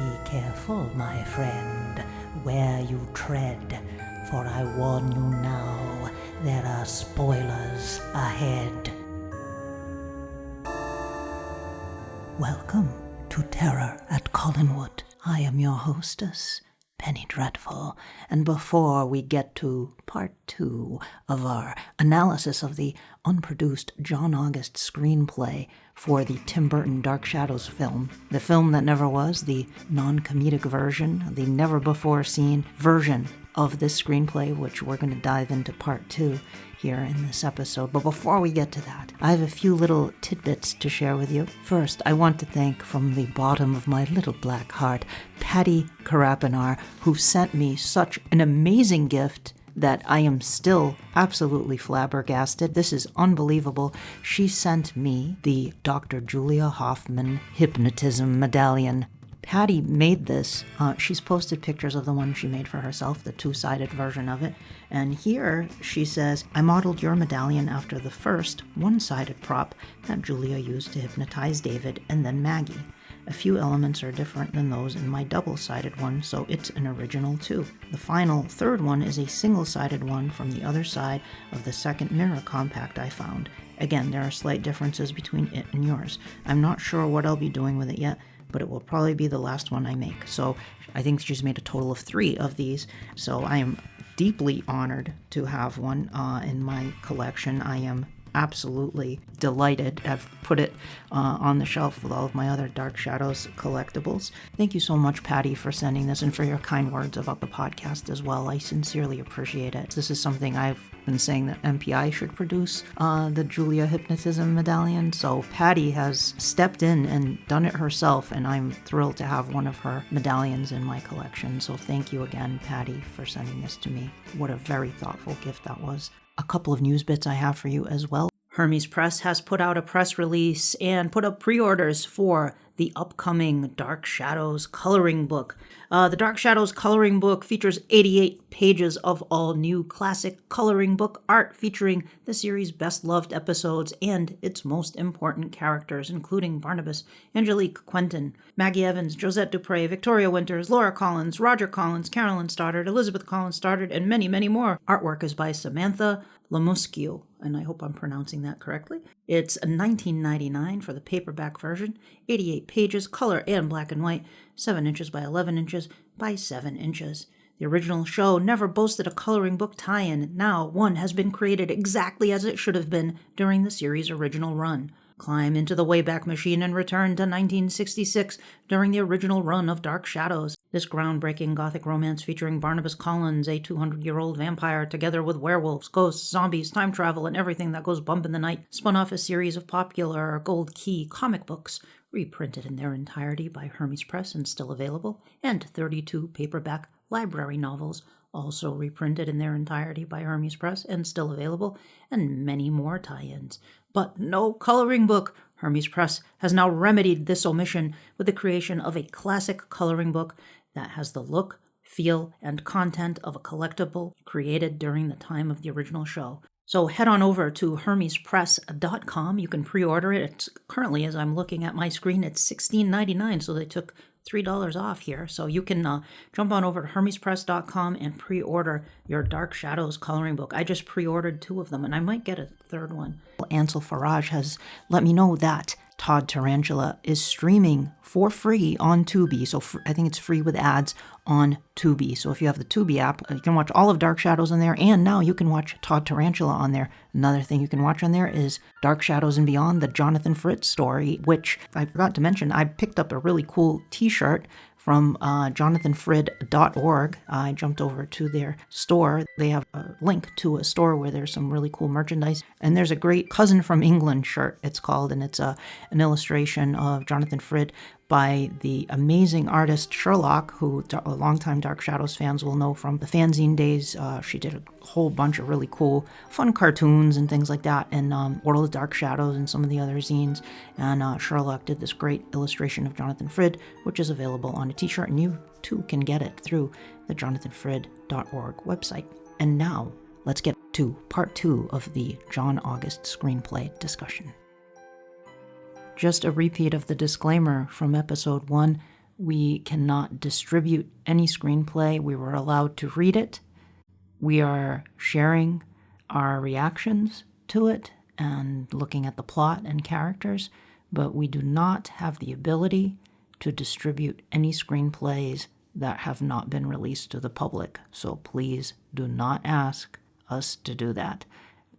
Be careful, my friend, where you tread, for I warn you now, there are spoilers ahead. Welcome to Terror at Collinwood. I am your hostess, Penny Dreadful, and before we get to part 2 of our analysis of the unproduced John August screenplay for the Tim Burton Dark Shadows film, the film that never was, the non-comedic version, the never-before-seen version of this screenplay, which we're going to dive into part 2 here in this episode. But before we get to that, I have a few little tidbits to share with you. First, I want to thank from the bottom of my little black heart, Patty Karapinar, who sent me such an amazing gift that I am still absolutely flabbergasted. This is unbelievable. She sent me the Dr. Julia Hoffman Hypnotism Medallion. Patty made this. She's posted pictures of the one she made for herself, the two-sided version of it. And here she says, I modeled your medallion after the first one-sided prop that Julia used to hypnotize David and then Maggie. A few elements are different than those in my double-sided one, so it's an original too. The final third one is a single-sided one from the other side of the second mirror compact I found. Again, there are slight differences between it and yours. I'm not sure what I'll be doing with it yet, but it will probably be the last one I make. So I think she's made a total of 3 of these. So I am deeply honored to have one in my collection. I am absolutely delighted. I've put it on the shelf with all of my other Dark Shadows collectibles. Thank you so much, Patty, for sending this and for your kind words about the podcast as well. I sincerely appreciate it. This is something I've been saying that MPI should produce, the Julia Hypnotism Medallion. So Patty has stepped in and done it herself, and I'm thrilled to have one of her medallions in my collection. So thank you again, Patty, for sending this to me. What a very thoughtful gift that was. A couple of news bits I have for you as well. Hermes Press has put out a press release and put up pre-orders for the upcoming Dark Shadows coloring book. The Dark Shadows coloring book features 88 pages of all new classic coloring book art featuring the series' best-loved episodes and its most important characters, including Barnabas, Angelique, Quentin, Maggie Evans, Josette Dupre, Victoria Winters, Laura Collins, Roger Collins, Carolyn Stoddard, Elizabeth Collins Stoddard, and many, many more. Artwork is by Samantha Lamuscio, and I hope I'm pronouncing that correctly. It's $19.99 for the paperback version, 88 pages, color and black and white, 7 inches by 11 inches by 7 inches. The original show never boasted a coloring book tie-in. Now one has been created exactly as it should have been during the series' original run. Climb into the Wayback Machine and return to 1966 during the original run of Dark Shadows. This groundbreaking gothic romance featuring Barnabas Collins, a 200-year-old vampire, together with werewolves, ghosts, zombies, time travel, and everything that goes bump in the night, spun off a series of popular Gold Key comic books, reprinted in their entirety by Hermes Press and still available, and 32 paperback library novels, also reprinted in their entirety by Hermes Press and still available, and many more tie-ins. But no coloring book. Hermes Press has now remedied this omission with the creation of a classic coloring book that has the look, feel, and content of a collectible created during the time of the original show. So head on over to hermespress.com. You can pre-order it. It's currently, as I'm looking at my screen, it's $16.99, so they took $3 off here. So you can jump on over to hermespress.com and pre-order your Dark Shadows coloring book. I just pre-ordered 2 of them, and I might get a third one. Ansel Farage has let me know that Todd Tarantula is streaming for free on Tubi. So I think it's free with ads on Tubi. So if you have the Tubi app, you can watch all of Dark Shadows on there, and now you can watch Todd Tarantula on there. Another thing you can watch on there is Dark Shadows and Beyond, the Jonathan Fritz story, which I forgot to mention. I picked up a really cool t-shirt from jonathanfrid.org. I jumped over to their store. They have a link to a store where there's some really cool merchandise. And there's a great Cousin from England shirt, it's called, and it's an illustration of Jonathan Frid by the amazing artist Sherlock, who a longtime Dark Shadows fans will know from the fanzine days. She did a whole bunch of really cool, fun cartoons and things like that, and World of Dark Shadows and some of the other zines. And Sherlock did this great illustration of Jonathan Frid, which is available on a t-shirt, and you too can get it through the jonathanfrid.org website. And now, let's get to part 2 of the John August screenplay discussion. Just a repeat of the disclaimer from episode 1. We cannot distribute any screenplay. We were allowed to read it. We are sharing our reactions to it and looking at the plot and characters, but we do not have the ability to distribute any screenplays that have not been released to the public. So please do not ask us to do that.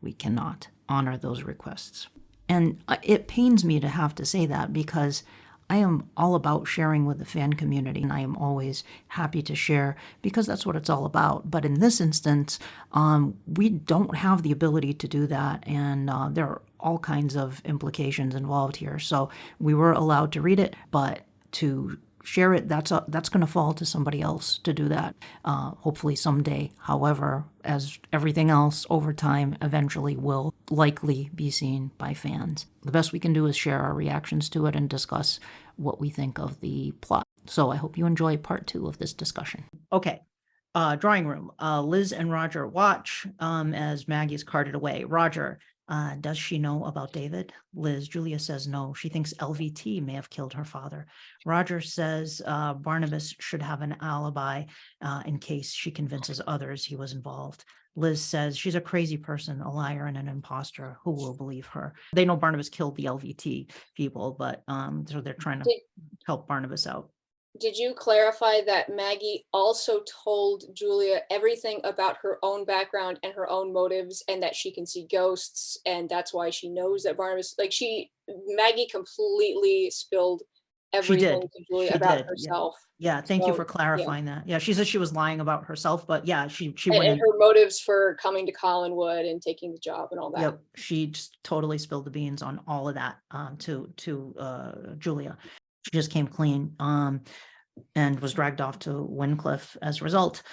We cannot honor those requests. And it pains me to have to say that, because I am all about sharing with the fan community, and I am always happy to share because that's what it's all about. But in this instance, we don't have the ability to do that, and there are all kinds of implications involved here. So we were allowed to read it, but to share it, that's going to fall to somebody else to do that, hopefully someday. However, as everything else over time, eventually will likely be seen by fans. The best we can do is share our reactions to it and discuss what we think of the plot. So I hope you enjoy part 2 of this discussion. Okay. Drawing room. Liz and Roger watch as Maggie is carted away. Roger, does she know about David? Liz, Julia says no. She thinks LVT may have killed her father. Roger says Barnabas should have an alibi in case she convinces others he was involved. Liz says she's a crazy person, a liar and an imposter. Who will believe her? They know Barnabas killed the LVT people, but so they're trying to help Barnabas out. Did you clarify that Maggie also told Julia everything about her own background and her own motives, and that she can see ghosts, and that's why she knows that Barnabas, like Maggie completely spilled everything to Julia about herself. Yeah, thank you for clarifying that. Yeah, she said she was lying about herself, but yeah, she went and her motives for coming to Collinwood and taking the job and all that. Yep, she just totally spilled the beans on all of that to Julia. She just came clean and was dragged off to Wincliffe as a result.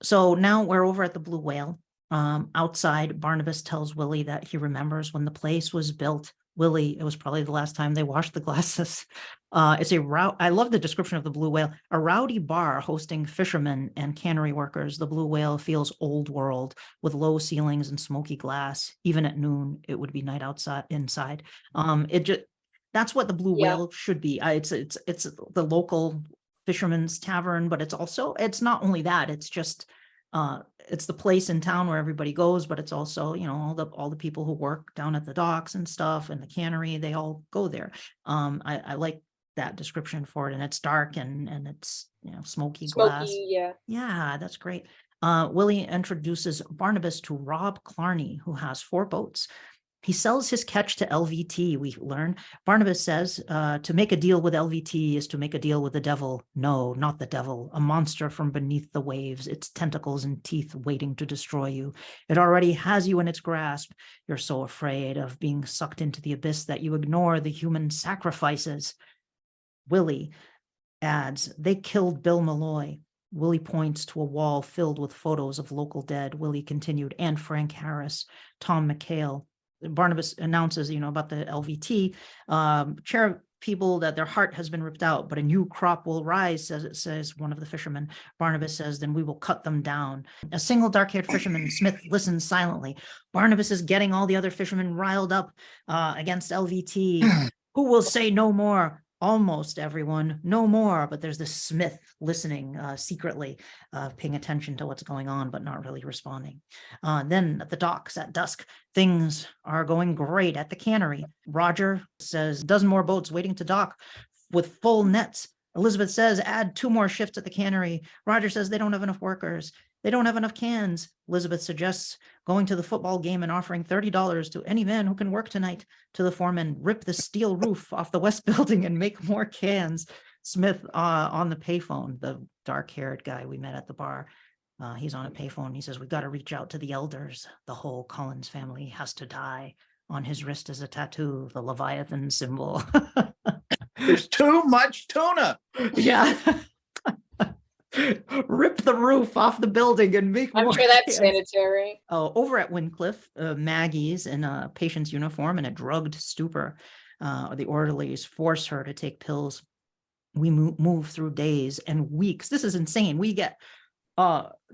So now we're over at the Blue Whale. Outside, Barnabas tells Willie that he remembers when the place was built. Willie, it was probably the last time they washed the glasses. It's I love the description of the Blue Whale, a rowdy bar hosting fishermen and cannery workers. The Blue Whale feels old world with low ceilings and smoky glass. Even at noon, it would be night inside. That's what the Blue Whale should be. It's the local fisherman's tavern, but it's not only that, it's just it's the place in town where everybody goes, but it's also, all the people who work down at the docks and stuff and the cannery, they all go there. I like that description for it, and it's dark and it's smoky glass. Yeah, that's great. Willie introduces Barnabas to Rob Clarney, who has 4 boats. He sells his catch to LVT, we learn. Barnabas says to make a deal with LVT is to make a deal with the devil. No, not the devil, a monster from beneath the waves, its tentacles and teeth waiting to destroy you. It already has you in its grasp. You're so afraid of being sucked into the abyss that you ignore the human sacrifices. Willie adds, they killed Bill Malloy. Willie points to a wall filled with photos of local dead. Willie continued, and Frank Harris, Tom McHale. Barnabas announces, about the LVT chair people, that their heart has been ripped out, but a new crop will rise, says one of the fishermen. Barnabas says, then we will cut them down. A single dark-haired fisherman, Smith, listens silently. Barnabas is getting all the other fishermen riled up against LVT. Who will say no more? Almost everyone, no more, but there's this Smith listening secretly, paying attention to what's going on, but not really responding. Then at the docks at dusk, things are going great at the cannery. Roger says, a dozen more boats waiting to dock with full nets. Elizabeth says, add 2 more shifts at the cannery. Roger says they don't have enough workers. They don't have enough cans. Elizabeth suggests going to the football game and offering $30 to any man who can work tonight. To the foreman, rip the steel roof off the west building and make more cans. Smith on the payphone, the dark-haired guy we met at the bar. He's on a payphone. He says, we've got to reach out to the elders. The whole Collins family has to die. On his wrist is a tattoo, the Leviathan symbol. There's too much tuna. Yeah. Rip the roof off the building and make I'm more sure that's cans. sanitary. Over at Wincliffe, Maggie's in a patient's uniform in a drugged stupor. The orderlies force her to take pills. We move through days and weeks. This is insane. We get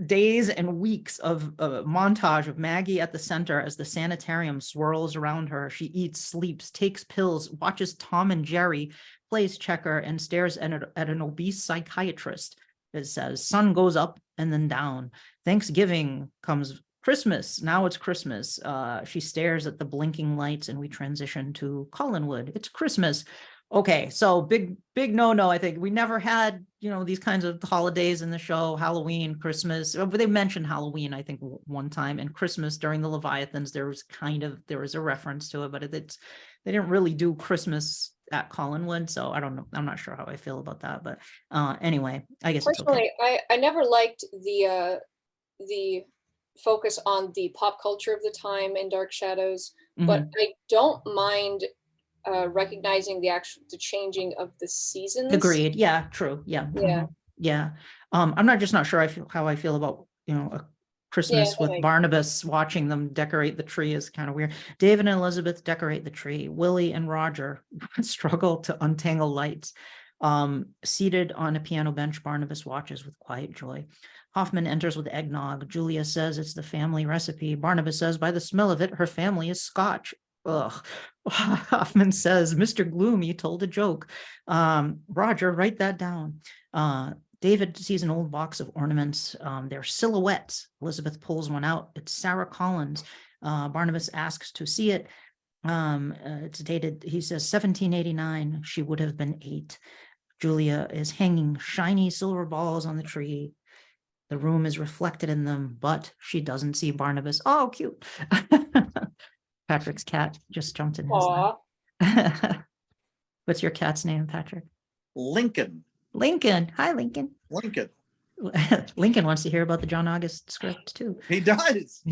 days and weeks of montage of Maggie at the center as the sanitarium swirls around her. She eats, sleeps, takes pills, watches Tom and Jerry, plays checker, and stares at an obese psychiatrist. It says, sun goes up and then down. Thanksgiving comes, Christmas. Now it's Christmas. She stares at the blinking lights and we transition to Collinwood. It's Christmas. Okay, so big no. I think we never had, these kinds of holidays in the show, Halloween, Christmas. But they mentioned Halloween, I think, one time, and Christmas during the Leviathans. There was a reference to it, but they didn't really do Christmas at Collinwood. So I don't know. I'm not sure how I feel about that. But anyway, I guess personally, it's okay. I never liked the focus on the pop culture of the time in Dark Shadows, but I don't mind recognizing the changing of the seasons. Agreed. Yeah, true. Yeah. Yeah. Yeah. I'm not sure how I feel about, a Christmas with Barnabas watching them decorate the tree is kind of weird. David and Elizabeth decorate the tree. Willie and Roger struggle to untangle lights. Seated on a piano bench, Barnabas watches with quiet joy. Hoffman enters with eggnog. Julia says it's the family recipe. Barnabas says by the smell of it, her family is Scotch. Ugh. Hoffman says, Mr. Gloomy told a joke. Roger, write that down. David sees an old box of ornaments. They're silhouettes. Elizabeth pulls one out. It's Sarah Collins. Barnabas asks to see it. It's dated, he says, 1789. She would have been 8. Julia is hanging shiny silver balls on the tree. The room is reflected in them, but she doesn't see Barnabas. Oh, cute. Patrick's cat just jumped in his lap. What's your cat's name, Patrick? Lincoln. Lincoln. Hi, Lincoln. Lincoln. Lincoln wants to hear about the John August script too. He does.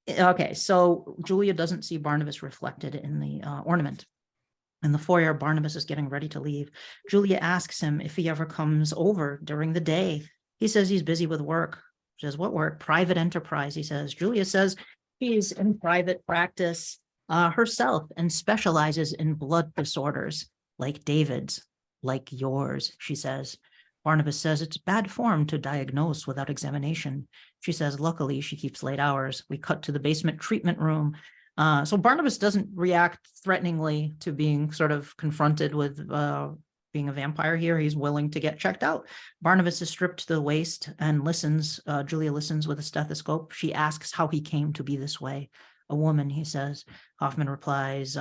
Okay, so Julia doesn't see Barnabas reflected in the ornament. In the foyer, Barnabas is getting ready to leave. Julia asks him if he ever comes over during the day. He says he's busy with work. She says, what work? Private enterprise, he says. Julia says he's in private practice herself and specializes in blood disorders like David's, like yours, she says. Barnabas says it's bad form to diagnose without examination. She says, luckily, she keeps late hours. We cut to the basement treatment room. So Barnabas doesn't react threateningly to being sort of confronted with being a vampire here. He's willing to get checked out. Barnabas is stripped to the waist and listens. Julia listens with a stethoscope. She asks how he came to be this way. A woman, he says. Hoffman replies,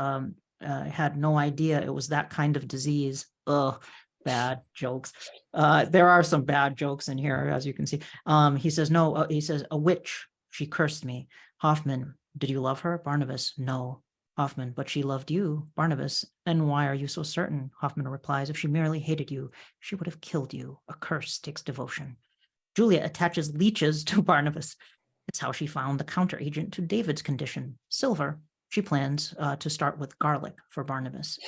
had no idea it was that kind of disease. Ugh, bad jokes. There are some bad jokes in here, as you can see. He says, no, he says, a witch. She cursed me. Hoffman, did you love her? Barnabas, no. Hoffman, but she loved you. Barnabas, and why are you so certain? Hoffman replies, if she merely hated you, she would have killed you. A curse takes devotion. Julia attaches leeches to Barnabas. It's how she found the counteragent to David's condition, silver. She plans to start with garlic for Barnabas.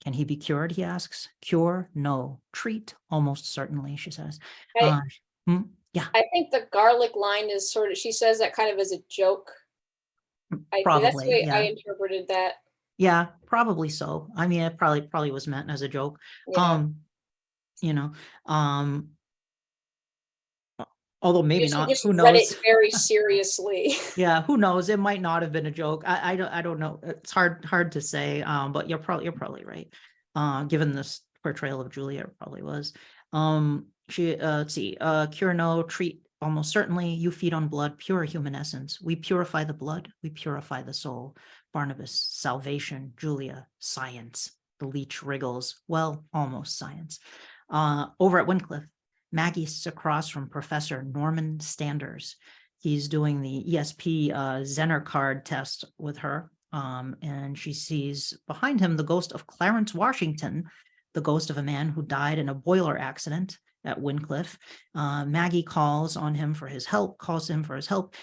Can he be cured, he asks. Cure? No. Treat? Almost certainly, she says. Yeah. I think the garlic line is sort of, she says that kind of as a joke. Probably, that's the way yeah. I interpreted that. Yeah, probably so. I mean, it probably was meant as a joke. Yeah. Although maybe not. Just who knows? read it very seriously. Yeah, who knows? It might not have been a joke. I don't know. It's hard to say. But you're probably right. Given this portrayal of Julia, it probably was. Let's see. Cure no, treat almost certainly. You feed on blood, pure human essence. We purify the blood, we purify the soul. Barnabas, salvation. Julia, science. The leech wriggles. Well, almost science. Over at Wyncliffe, Maggie sits across from Professor Norman Standers. He's doing the ESP Zener card test with her. And she sees behind him the ghost of Clarence Washington, the ghost of a man who died in a boiler accident at Wyncliffe. Maggie calls him for his help.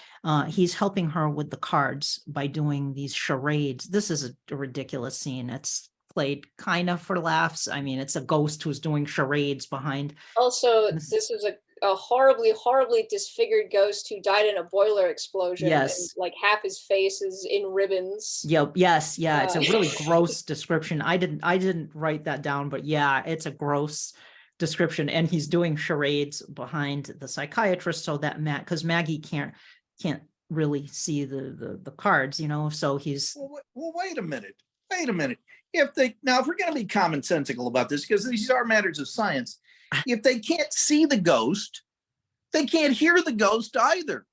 He's helping her with the cards by doing these charades. This is a ridiculous scene. It's played kind of for laughs. I mean, it's a ghost who's doing charades behind. Also, this is a horribly, horribly disfigured ghost who died in a boiler explosion. Yes. And like half his face is in ribbons. Yep. Yes. Yeah. It's a really gross description. I didn't write that down, but yeah, it's a gross description, and he's doing charades behind the psychiatrist so that because Maggie can't really see the cards, so he's Well, wait a minute. If we're going to be commonsensical about this, because these are matters of science, if they can't see the ghost, they can't hear the ghost either.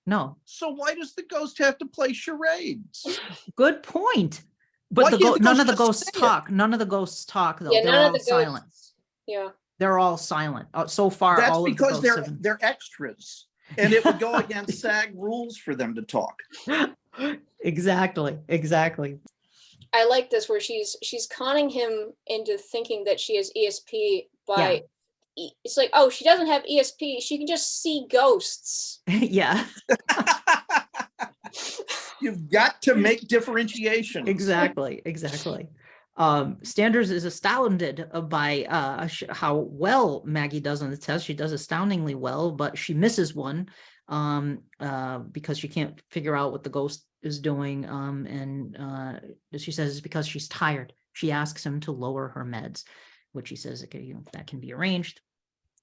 no. So why does the ghost have to play charades? Good point. But none of the ghosts talk. None of the ghosts talk, though. Yeah, They're none all of the silent. ghosts. Yeah. They're all silent. So far, That's all because of the ghosts they're extras, and it would go against SAG rules for them to talk. Exactly. I like this where she's conning him into thinking that she has ESP by it's like, oh, she doesn't have ESP, she can just see ghosts. Yeah. You've got to make differentiation. Exactly. Standers is astounded by how well Maggie does on the test. She does astoundingly well, but she misses one because she can't figure out what the ghost is doing. And she says it's because she's tired. She asks him to lower her meds, which he says that can be arranged.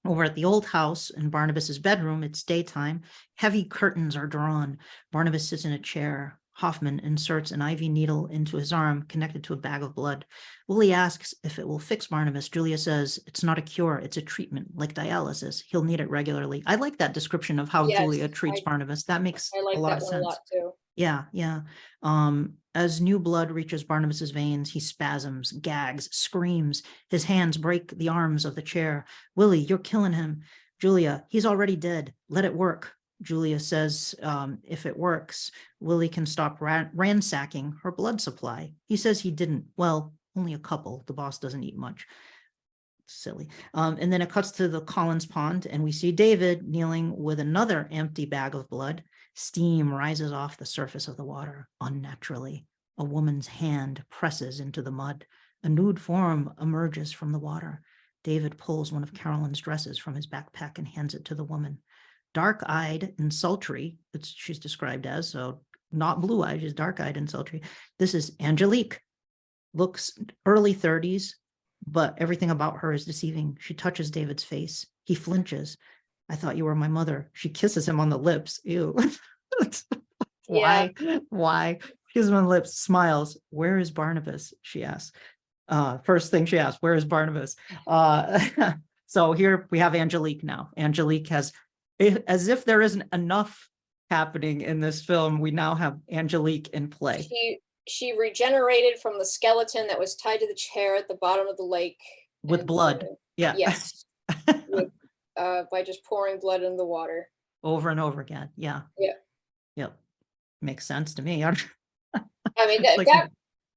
Over at the old house in Barnabas's bedroom, it's daytime. Heavy curtains are drawn. Barnabas sits in a chair. Hoffman inserts an IV needle into his arm, connected to a bag of blood. Willie asks if it will fix Barnabas. Julia says it's not a cure, it's a treatment, like dialysis. He'll need it regularly. I like that description of how Julia treats Barnabas. That makes I like a lot that of one sense. a lot too. Yeah. As new blood reaches Barnabas's veins, he spasms, gags, screams. His hands break the arms of the chair. Willie, you're killing him. Julia, he's already dead. Let it work. Julia says, if it works, Willie can stop ransacking her blood supply. He says he didn't. Well, only a couple. The boss doesn't eat much. Silly. And then it cuts to the Collins pond, and we see David kneeling with another empty bag of blood. Steam rises off the surface of the water unnaturally. A woman's hand presses into the mud. A nude form emerges from the water. David pulls one of Carolyn's dresses from his backpack and hands it to the woman. Dark-eyed and sultry, she's described as, so not blue-eyed, she's dark-eyed and sultry. This is Angelique. Looks early 30s, but everything about her is deceiving. She touches David's face. He flinches. I thought you were my mother. She kisses him on the lips. Ew. Why? Kisses him on the lips, smiles. Where is Barnabas? She asks. First thing she asks, where is Barnabas? So here we have Angelique now. Angelique has, as if there isn't enough happening in this film, we now have Angelique in play. She regenerated from the skeleton that was tied to the chair at the bottom of the lake. With blood. Yeah. Yes. By just pouring blood in the water. Over and over again. Yeah. Yeah. Yep. Makes sense to me. I mean,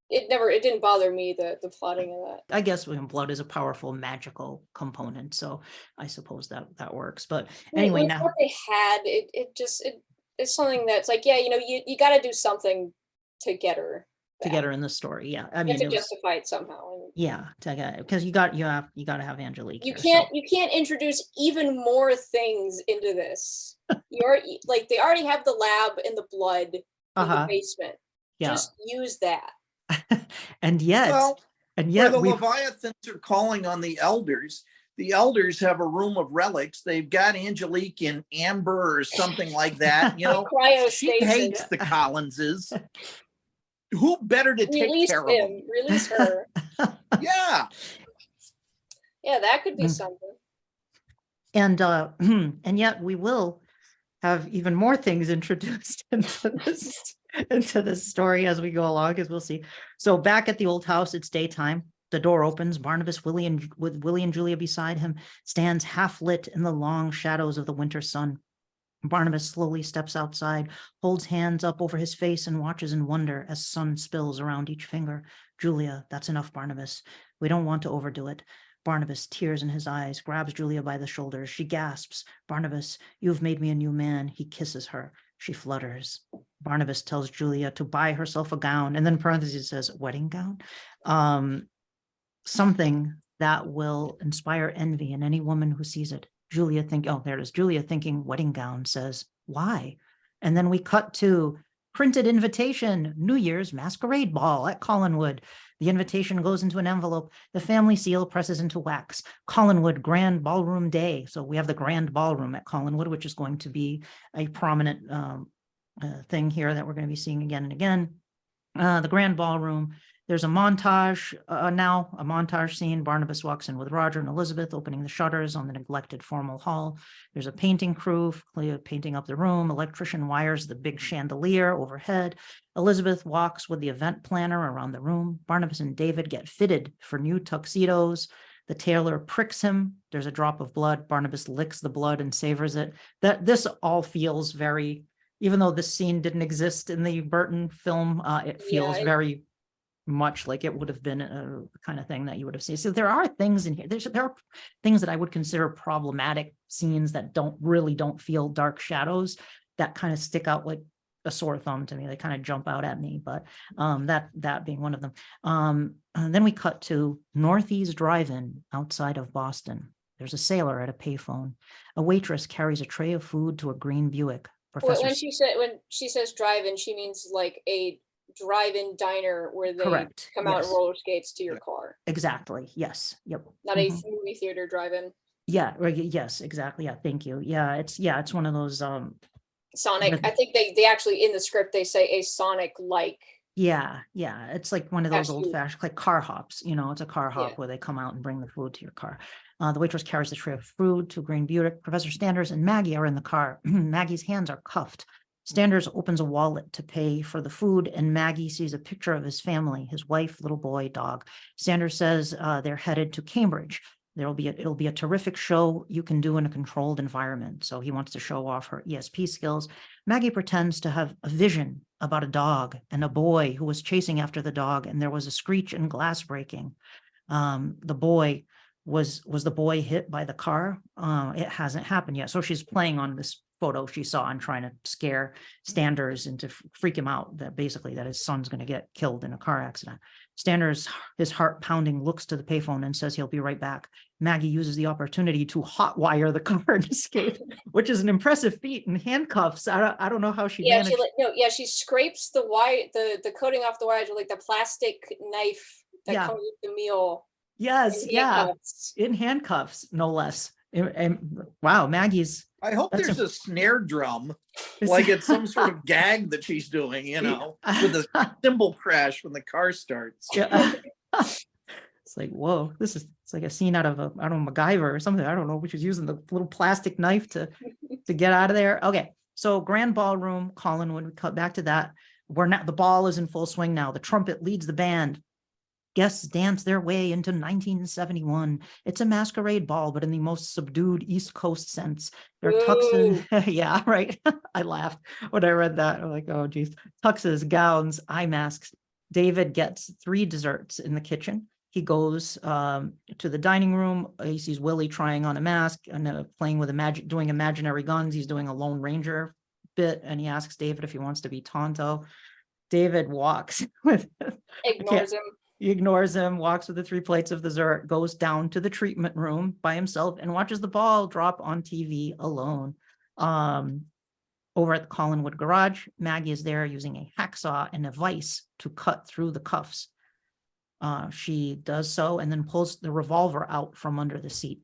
it didn't bother me, the plotting of that. I guess when blood is a powerful magical component, so I suppose that works. But anyway, now what they had, it's something that's like, yeah, you got to do something to get her in the story. Yeah, I mean, you have to justify it somehow. Yeah, because you got to have Angelique. You can't introduce even more things into this. They already have the lab and the blood in the basement. Yeah. Just use that. and yet the Leviathans are calling on the elders. The elders have a room of relics. They've got Angelique in amber or something like that. She hates the Collinses. Who better to take care of him? Release her. Yeah. Yeah, that could be something. And yet we will have even more things introduced into this story as we go along, as we'll see. So back at the old house, it's daytime. The door opens. Barnabas, with Willie and Julia beside him, stands half lit in the long shadows of the winter sun. Barnabas slowly steps outside, holds hands up over his face, and watches in wonder as sun spills around each finger. Julia, that's enough, Barnabas. We don't want to overdo it. Barnabas, tears in his eyes, grabs Julia by the shoulders. She gasps, Barnabas, you've made me a new man. He kisses her. She flutters. Barnabas tells Julia to buy herself a gown, and then parentheses says, wedding gown? Something that will inspire envy in any woman who sees it. Julia thinking wedding gown, says, why? And then we cut to Printed invitation, New Year's masquerade ball at Collinwood. The invitation goes into an envelope. The family seal presses into wax. Collinwood Grand Ballroom Day. So we have the Grand Ballroom at Collinwood, which is going to be a prominent thing here that we're going to be seeing again and again. The Grand Ballroom. There's a montage now, a montage scene. Barnabas walks in with Roger and Elizabeth, opening the shutters on the neglected formal hall. There's a painting crew painting up the room. Electrician wires the big chandelier overhead. Elizabeth walks with the event planner around the room. Barnabas and David get fitted for new tuxedos. The tailor pricks him. There's a drop of blood. Barnabas licks the blood and savors it. This all feels very, even though this scene didn't exist in the Burton film, it feels very much like it would have been a kind of thing that you would have seen. So there are things in here. There are things that I would consider problematic scenes that don't feel dark shadows that kind of stick out like a sore thumb to me. They kind of jump out at me, but that being one of them. And then we cut to Northeast Drive-In outside of Boston. There's a sailor at a payphone. A waitress carries a tray of food to a green Buick. When she says drive-in, she means like a drive-in diner where they come out and roller skates to your car. Exactly. Yes. Yep. Not a movie theater drive-in. Yeah. Yes. Exactly. Yeah. Thank you. Yeah. It's one of those Sonic. I think they actually in the script they say a Sonic like. Yeah. It's like one of those old-fashioned like car hops. It's a car hop where they come out and bring the food to your car. The waitress carries the tray of food to Green Buick. Professor Standers and Maggie are in the car. Maggie's hands are cuffed. Standers opens a wallet to pay for the food, and Maggie sees a picture of his family, his wife, little boy, dog. Standers says they're headed to Cambridge. It'll be a terrific show you can do in a controlled environment. So he wants to show off her ESP skills. Maggie pretends to have a vision about a dog and a boy who was chasing after the dog, and there was a screech and glass breaking. The boy was the boy hit by the car? It hasn't happened yet. So she's playing on this photo she saw and trying to scare Standers and to freak him out that his son's going to get killed in a car accident. Standers, his heart pounding, looks to the payphone and says he'll be right back. Maggie uses the opportunity to hotwire the car and escape, which is an impressive feat in handcuffs. I don't know how she managed. She scrapes the wire, the coating off the wires with like the plastic knife that comes with the meal. Yes, in handcuffs, no less. And wow, Maggie's. I hope there's a snare drum, like it's some sort of gag that she's doing, with a cymbal crash when the car starts. Yeah. It's like, whoa, it's like a scene out of MacGyver or something. I don't know, which is using the little plastic knife to get out of there. Okay, so Grand Ballroom, Collinwood, we cut back to that. Where now the ball is in full swing now. The trumpet leads the band. Guests dance their way into 1971. It's a masquerade ball, but in the most subdued East Coast sense. There are tuxes. Yeah, right. I laughed when I read that. I'm like, oh, geez. Tuxes, gowns, eye masks. David gets 3 desserts in the kitchen. He goes to the dining room. He sees Willie trying on a mask and playing with doing imaginary guns. He's doing a Lone Ranger bit, and he asks David if he wants to be Tonto. David walks with ignores him. He ignores him, walks with the 3 plates of dessert, goes down to the treatment room by himself and watches the ball drop on TV alone. Over at the Collinwood garage, Maggie is there using a hacksaw and a vise to cut through the cuffs. She does so and then pulls the revolver out from under the seat.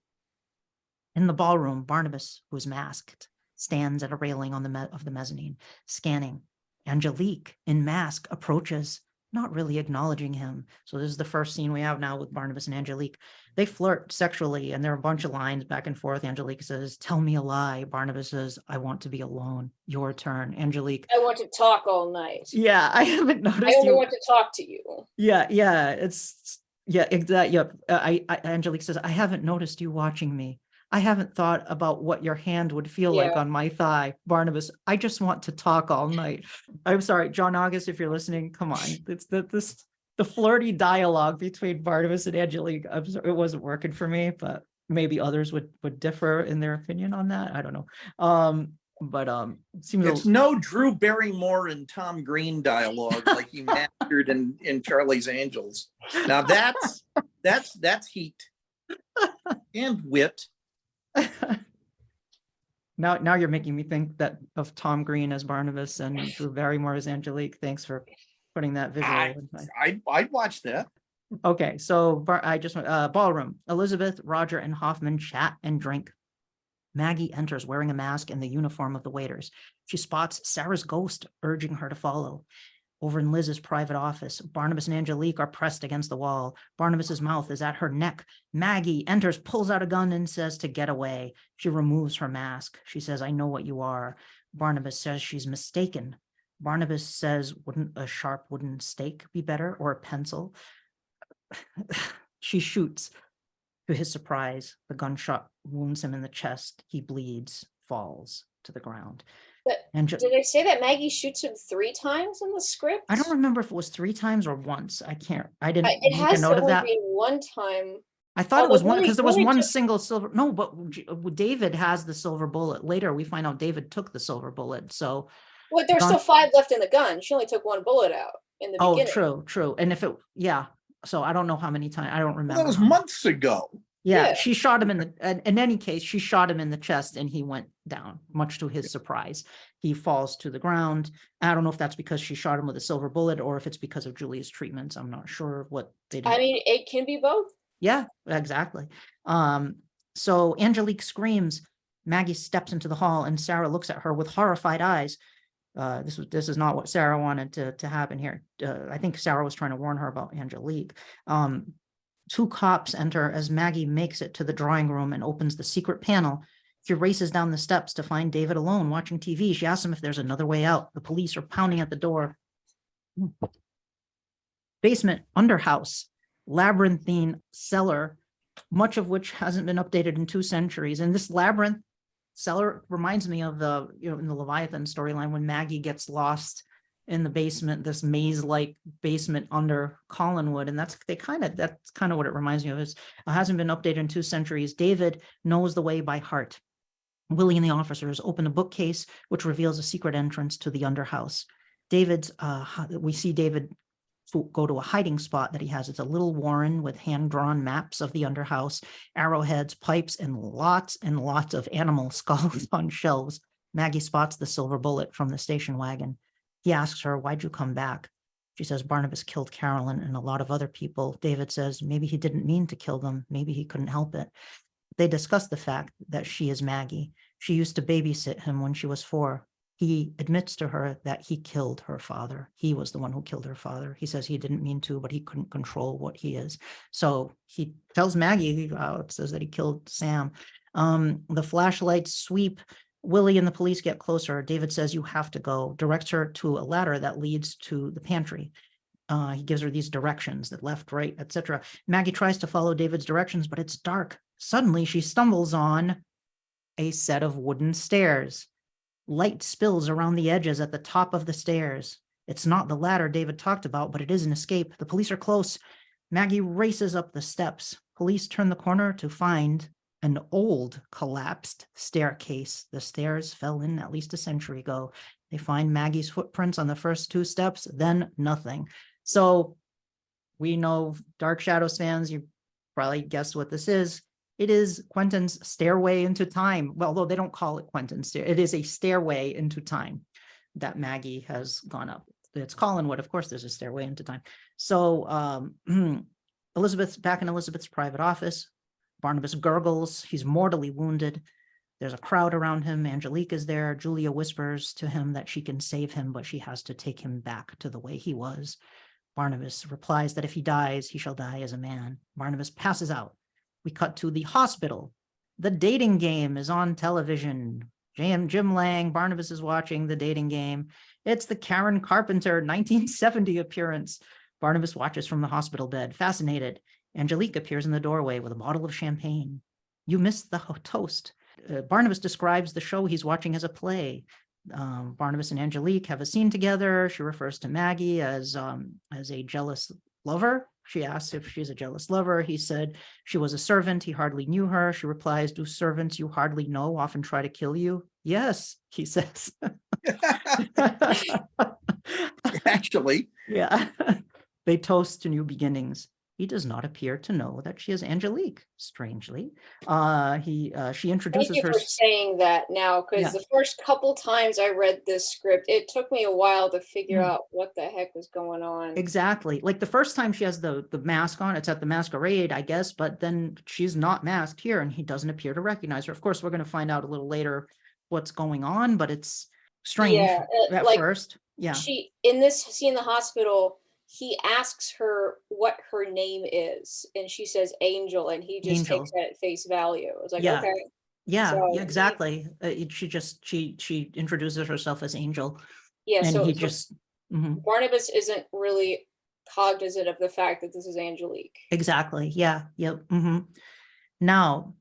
In the ballroom, Barnabas, who is masked, stands at a railing on of the mezzanine, scanning. Angelique, in mask, approaches, not really acknowledging him. So this is the first scene we have now with Barnabas and Angelique. They flirt sexually, and there are a bunch of lines back and forth. Angelique says, "Tell me a lie." Barnabas says, "I want to be alone. Your turn." Angelique, "I want to talk all night." Yeah, I haven't noticed. I only want to talk to you. Yeah, exactly. Yep. Angelique says, "I haven't noticed you watching me. I haven't thought about what your hand would feel like on my thigh." Barnabas, "I just want to talk all night." I'm sorry, John August, if you're listening, come on. It's the flirty dialogue between Barnabas and Angelique. It wasn't working for me, but maybe others would differ in their opinion on that. I don't know. But it seems it's no Drew Barrymore and Tom Green dialogue like he mastered in Charlie's Angels. Now that's heat and wit. Now you're making me think that of Tom Green as Barnabas and Drew Barrymore as Angelique. Thanks for putting that visual. I'd watch that. Okay, so I just ballroom. Elizabeth, Roger, and Hoffman chat and drink. Maggie enters wearing a mask and the uniform of the waiters. She spots Sarah's ghost urging her to follow. Over in Liz's private office, Barnabas and Angelique are pressed against the wall. Barnabas's mouth is at her neck. Maggie enters, pulls out a gun, and says to get away. She removes her mask. She says, I know what you are. Barnabas says she's mistaken. Barnabas says, wouldn't a sharp wooden stake be better, or a pencil? She shoots. To his surprise, the gunshot wounds him in the chest. He bleeds, falls to the ground. But did they say that Maggie shoots him 3 times in the script? I don't remember if it was 3 times or once. I didn't it make has a note to of that. be 1 time. I thought it was one because there was one single silver. No, but David has the silver bullet. Later, we find out David took the silver bullet. So, well, there's still 5 left in the gun. She only took 1 bullet out in the beginning. Oh, true. And if it, yeah. So I don't know how many times. I don't remember. That was months ago. Yeah, she shot him in any case, she shot him in the chest and he went down, much to his surprise. He falls to the ground. I don't know if that's because she shot him with a silver bullet or if it's because of Julia's treatments. I'm not sure what they did. I mean, it can be both. Yeah, exactly. So Angelique screams. Maggie steps into the hall and Sarah looks at her with horrified eyes. This is not what Sarah wanted to happen here. I think Sarah was trying to warn her about Angelique. 2 cops enter as Maggie makes it to the drawing room and opens the secret panel. She races down the steps to find David alone watching TV. She asks him if there's another way out. The police are pounding at the door. Basement, underhouse, labyrinthine cellar, much of which hasn't been updated in 2 centuries. And this labyrinth cellar reminds me of in the Leviathan storyline when Maggie gets lost in the basement, this maze-like basement under Collinwood, and that's kind of what it reminds me of. It hasn't been updated in 2 centuries. David knows the way by heart. Willie and the officers open a bookcase, which reveals a secret entrance to the underhouse. We see David go to a hiding spot that he has. It's a little warren with hand-drawn maps of the underhouse, arrowheads, pipes, and lots of animal skulls on shelves. Maggie spots the silver bullet from the station wagon. He asks her, why'd you come back? She says, Barnabas killed Carolyn and a lot of other people. David says, maybe he didn't mean to kill them. Maybe he couldn't help it. They discuss the fact that she is Maggie. She used to babysit him when she was 4. He admits to her that he killed her father. He was the one who killed her father. He says he didn't mean to, but he couldn't control what he is. So he tells Maggie, it says that he killed Sam. The flashlights sweep. Willie and the police get closer. David says, you have to go, directs her to a ladder that leads to the pantry. He gives her these directions, that left, right, etc. Maggie tries to follow David's directions, but it's dark. Suddenly she stumbles on a set of wooden stairs. Light spills around the edges at the top of the stairs. It's not the ladder David talked about, but it is an escape. The police are close. Maggie races up the steps. Police turn the corner to find an old collapsed staircase. The stairs fell in at least a century ago. They find Maggie's footprints on the first 2 steps, then nothing. So we know, Dark Shadows fans, you probably guessed what this is. It is Quentin's stairway into time. Well, although they don't call it Quentin's stair, it is a stairway into time that Maggie has gone up. It's Collinwood, of course, there's a stairway into time. So Elizabeth's back in Elizabeth's private office. Barnabas gurgles. He's mortally wounded. There's a crowd around him. Angelique is there. Julia whispers to him that she can save him, but she has to take him back to the way he was. Barnabas replies that if he dies, he shall die as a man. Barnabas passes out. We cut to the hospital. The dating game is on television. Jim Lang, Barnabas is watching the dating game. It's the Karen Carpenter 1970 appearance. Barnabas watches from the hospital bed, fascinated. Angelique appears in the doorway with a bottle of champagne. You missed the toast. Barnabas describes the show he's watching as a play. Barnabas and Angelique have a scene together. She refers to Maggie as a jealous lover. She asks if she's a jealous lover. He said she was a servant. He hardly knew her. She replies, do servants you hardly know often try to kill you? Yes, he says. Actually. Yeah. They toast to new beginnings. he does not appear to know that she is Angelique. Strangely, she introduces Thank you her. for saying that now, because the first couple times I read this script, it took me a while to figure out what the heck was going on. Exactly. Like the first time she has the mask on, it's at the masquerade, I guess, but then she's not masked here and he doesn't appear to recognize her. Of course, we're going to find out a little later what's going on, but it's strange at first. Yeah. She, in this scene in the hospital, he asks her what her name is, and she says Angel, and he just takes that at face value. It was like, okay. Yeah, exactly. She introduces herself as Angel. Yeah, and so he just Barnabas isn't really cognizant of the fact that this is Angelique. Exactly. Yeah. Yep. Now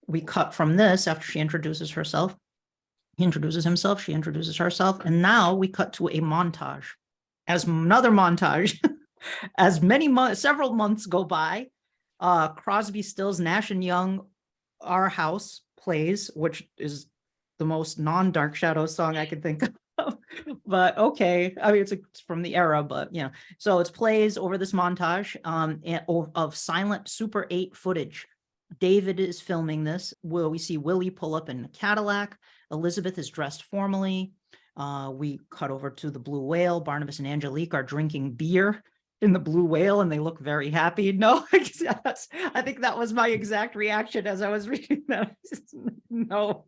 we cut from this after she introduces herself. He introduces himself, she introduces herself, and now we cut to a montage. As another montage, as several months go by, Crosby, Stills, Nash and Young, Our House plays, which is the most non-Dark Shadow song I could think of. But okay, I mean, it's from the era, but yeah. So it plays over this montage of silent Super 8 footage. David is filming this, where we see Willie pull up in a Cadillac. Elizabeth is dressed formally. We cut over to the Blue Whale. Barnabas and Angelique are drinking beer in the Blue Whale, and they look very happy. No, I think that was my exact reaction as I was reading that. No.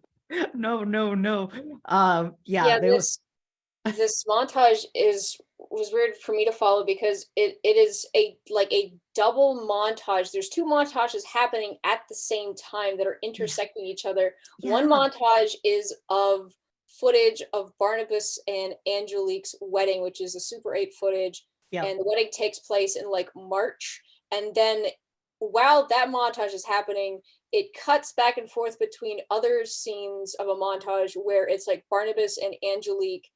This montage was weird for me to follow because it is a double montage. There's two montages happening at the same time that are intersecting each other. One montage is of footage of Barnabas and Angelique's wedding, which is the Super 8 footage. And the wedding takes place in March. And then while that montage is happening, it cuts back and forth between other scenes of a montage where it's Barnabas and Angelique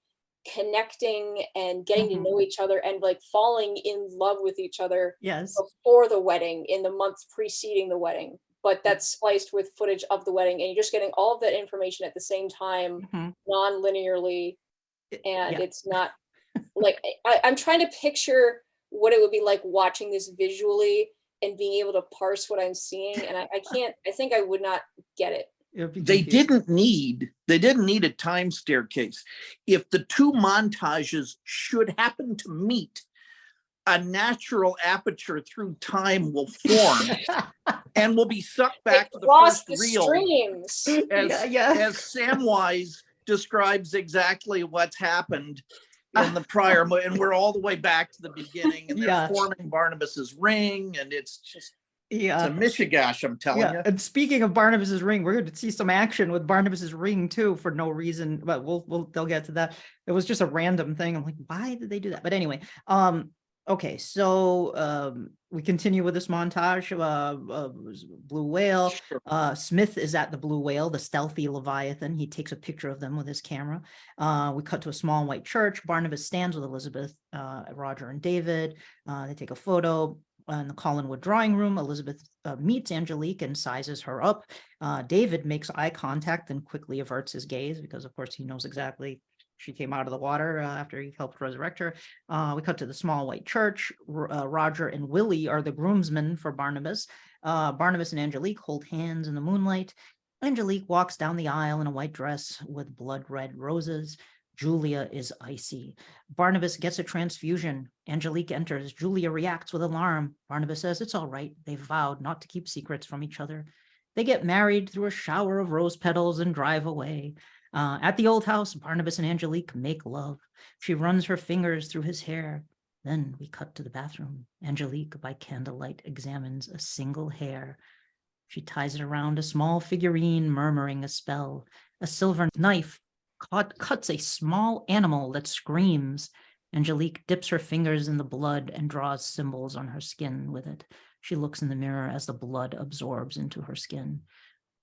connecting and getting to know each other and falling in love with each other before the wedding, in the months preceding the wedding. But that's spliced with footage of the wedding, and you're just getting all of that information at the same time, non-linearly. And it's not I'm trying to picture what it would be like watching this visually and being able to parse what I'm seeing, and I can't. I think I would not get it. They didn't need a time staircase. If the two montages should happen to meet, a natural appetiture through time will form and will be sucked back to the first reel. As Samwise describes exactly what's happened in the prior, and we're all the way back to the beginning, and they're forming Barnabas's ring, and it's just it's a mishigash, I'm telling you. And speaking of Barnabas's ring, we're going to see some action with Barnabas's ring too, for no reason, but they'll get to that. It was just a random thing. I'm like, why did they do that? But anyway, okay, so we continue with this montage. Blue Whale. Smith is at the Blue Whale, the stealthy Leviathan. He takes a picture of them with his camera. We cut to a small white church. Barnabas stands with Elizabeth, Roger, and David. They take a photo in the Collinwood drawing room. Elizabeth meets Angelique and sizes her up. David makes eye contact and quickly averts his gaze because, of course, he knows exactly she came out of the water after he helped resurrect her. We cut to the small white church. Roger and Willie are the groomsmen for Barnabas. Barnabas and Angelique hold hands in the moonlight. Angelique walks down the aisle in a white dress with blood red roses. Julia is icy. Barnabas gets a transfusion. Angelique enters. Julia reacts with alarm. Barnabas says it's all right. They've vowed not to keep secrets from each other. They get married through a shower of rose petals and drive away. At the old house, Barnabas and Angelique make love. She runs her fingers through his hair. Then we cut to the bathroom. Angelique, by candlelight, examines a single hair. She ties it around a small figurine, murmuring a spell. A silver knife cuts a small animal that screams. Angelique dips her fingers in the blood and draws symbols on her skin with it. She looks in the mirror as the blood absorbs into her skin.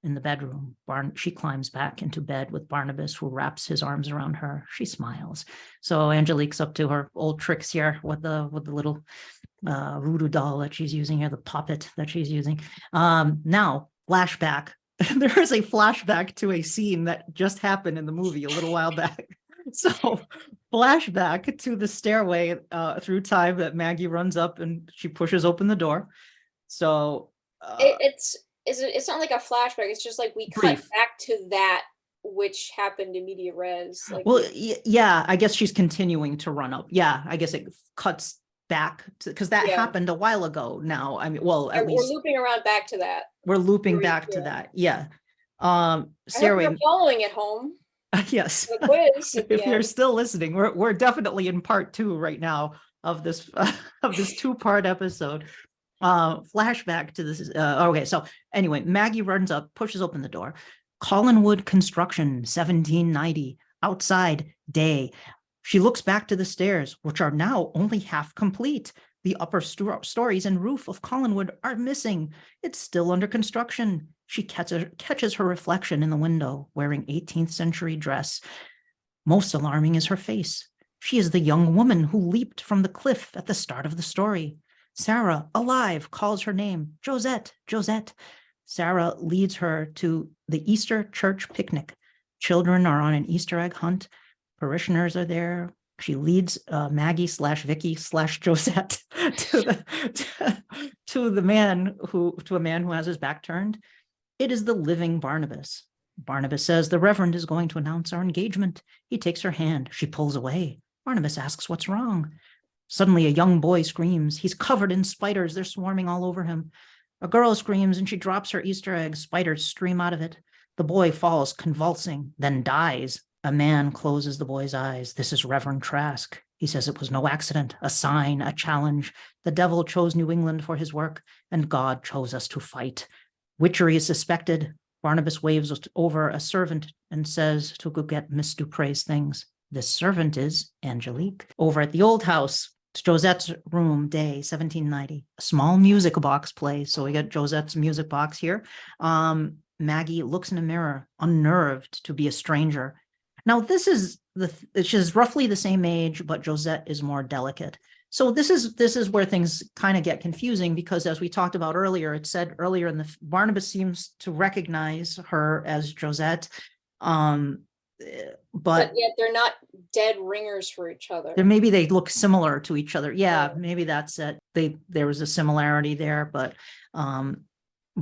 In the bedroom, she climbs back into bed with Barnabas, who wraps his arms around her. She smiles. So Angelique's up to her old tricks here with the little voodoo doll that she's using here, the puppet that she's using. Now, flashback. There is a flashback to a scene that just happened in the movie a little while back. So flashback to the stairway through time that Maggie runs up and she pushes open the door. So it's not like a flashback. It's just like we cut back to that, which happened in media res. Like, well, yeah, I guess she's continuing to run up. Yeah, I guess it cuts back to, because that happened a while ago now. I mean, well, at least we're looping around back to that. We're looping back to that. Yeah. I hope you're following at home. Yes. The quiz if you're still listening, we're definitely in part 2 right now of this of this 2-part episode. Flashback to this. Okay, so anyway, Maggie runs up, pushes open the door. Collinwood Construction, 1790. Outside, day. She looks back to the stairs, which are now only half complete. The upper stories and roof of Collinwood are missing. It's still under construction. She catches her reflection in the window, wearing 18th century dress. Most alarming is her face. She is the young woman who leaped from the cliff at the start of the story. Sarah, alive, calls her name. Josette, Josette. Sarah leads her to the Easter church picnic. Children are on an Easter egg hunt. Parishioners are there. She leads Maggie / Vicky / Josette to a man who has his back turned. It is the living Barnabas. Barnabas says the Reverend is going to announce our engagement. He takes her hand. She pulls away. Barnabas asks what's wrong. Suddenly, a young boy screams. He's covered in spiders. They're swarming all over him. A girl screams and she drops her Easter egg. Spiders stream out of it. The boy falls, convulsing, then dies. A man closes the boy's eyes. This is Reverend Trask. He says it was no accident, a sign, a challenge. The devil chose New England for his work, and God chose us to fight. Witchery is suspected. Barnabas waves over a servant and says to go get Miss Dupre's things. This servant is Angelique. Over at the old house, it's Josette's room, day 1790. A small music box plays. So we got Josette's music box here. Maggie looks in a mirror, unnerved to be a stranger. Now, this is she's roughly the same age, but Josette is more delicate. So this is where things kind of get confusing, because as we talked about earlier, it said earlier in the Barnabas seems to recognize her as Josette, but yet they're not dead ringers for each other. Maybe they look similar to each other. Yeah, maybe that's it. There was a similarity there, but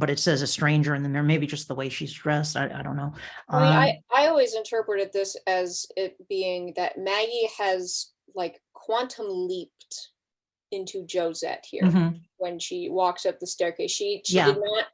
it says a stranger in the mirror. Maybe just the way she's dressed. I don't know. I mean, I always interpreted this as it being that Maggie has like quantum leaped into Josette here when she walks up the staircase. She did not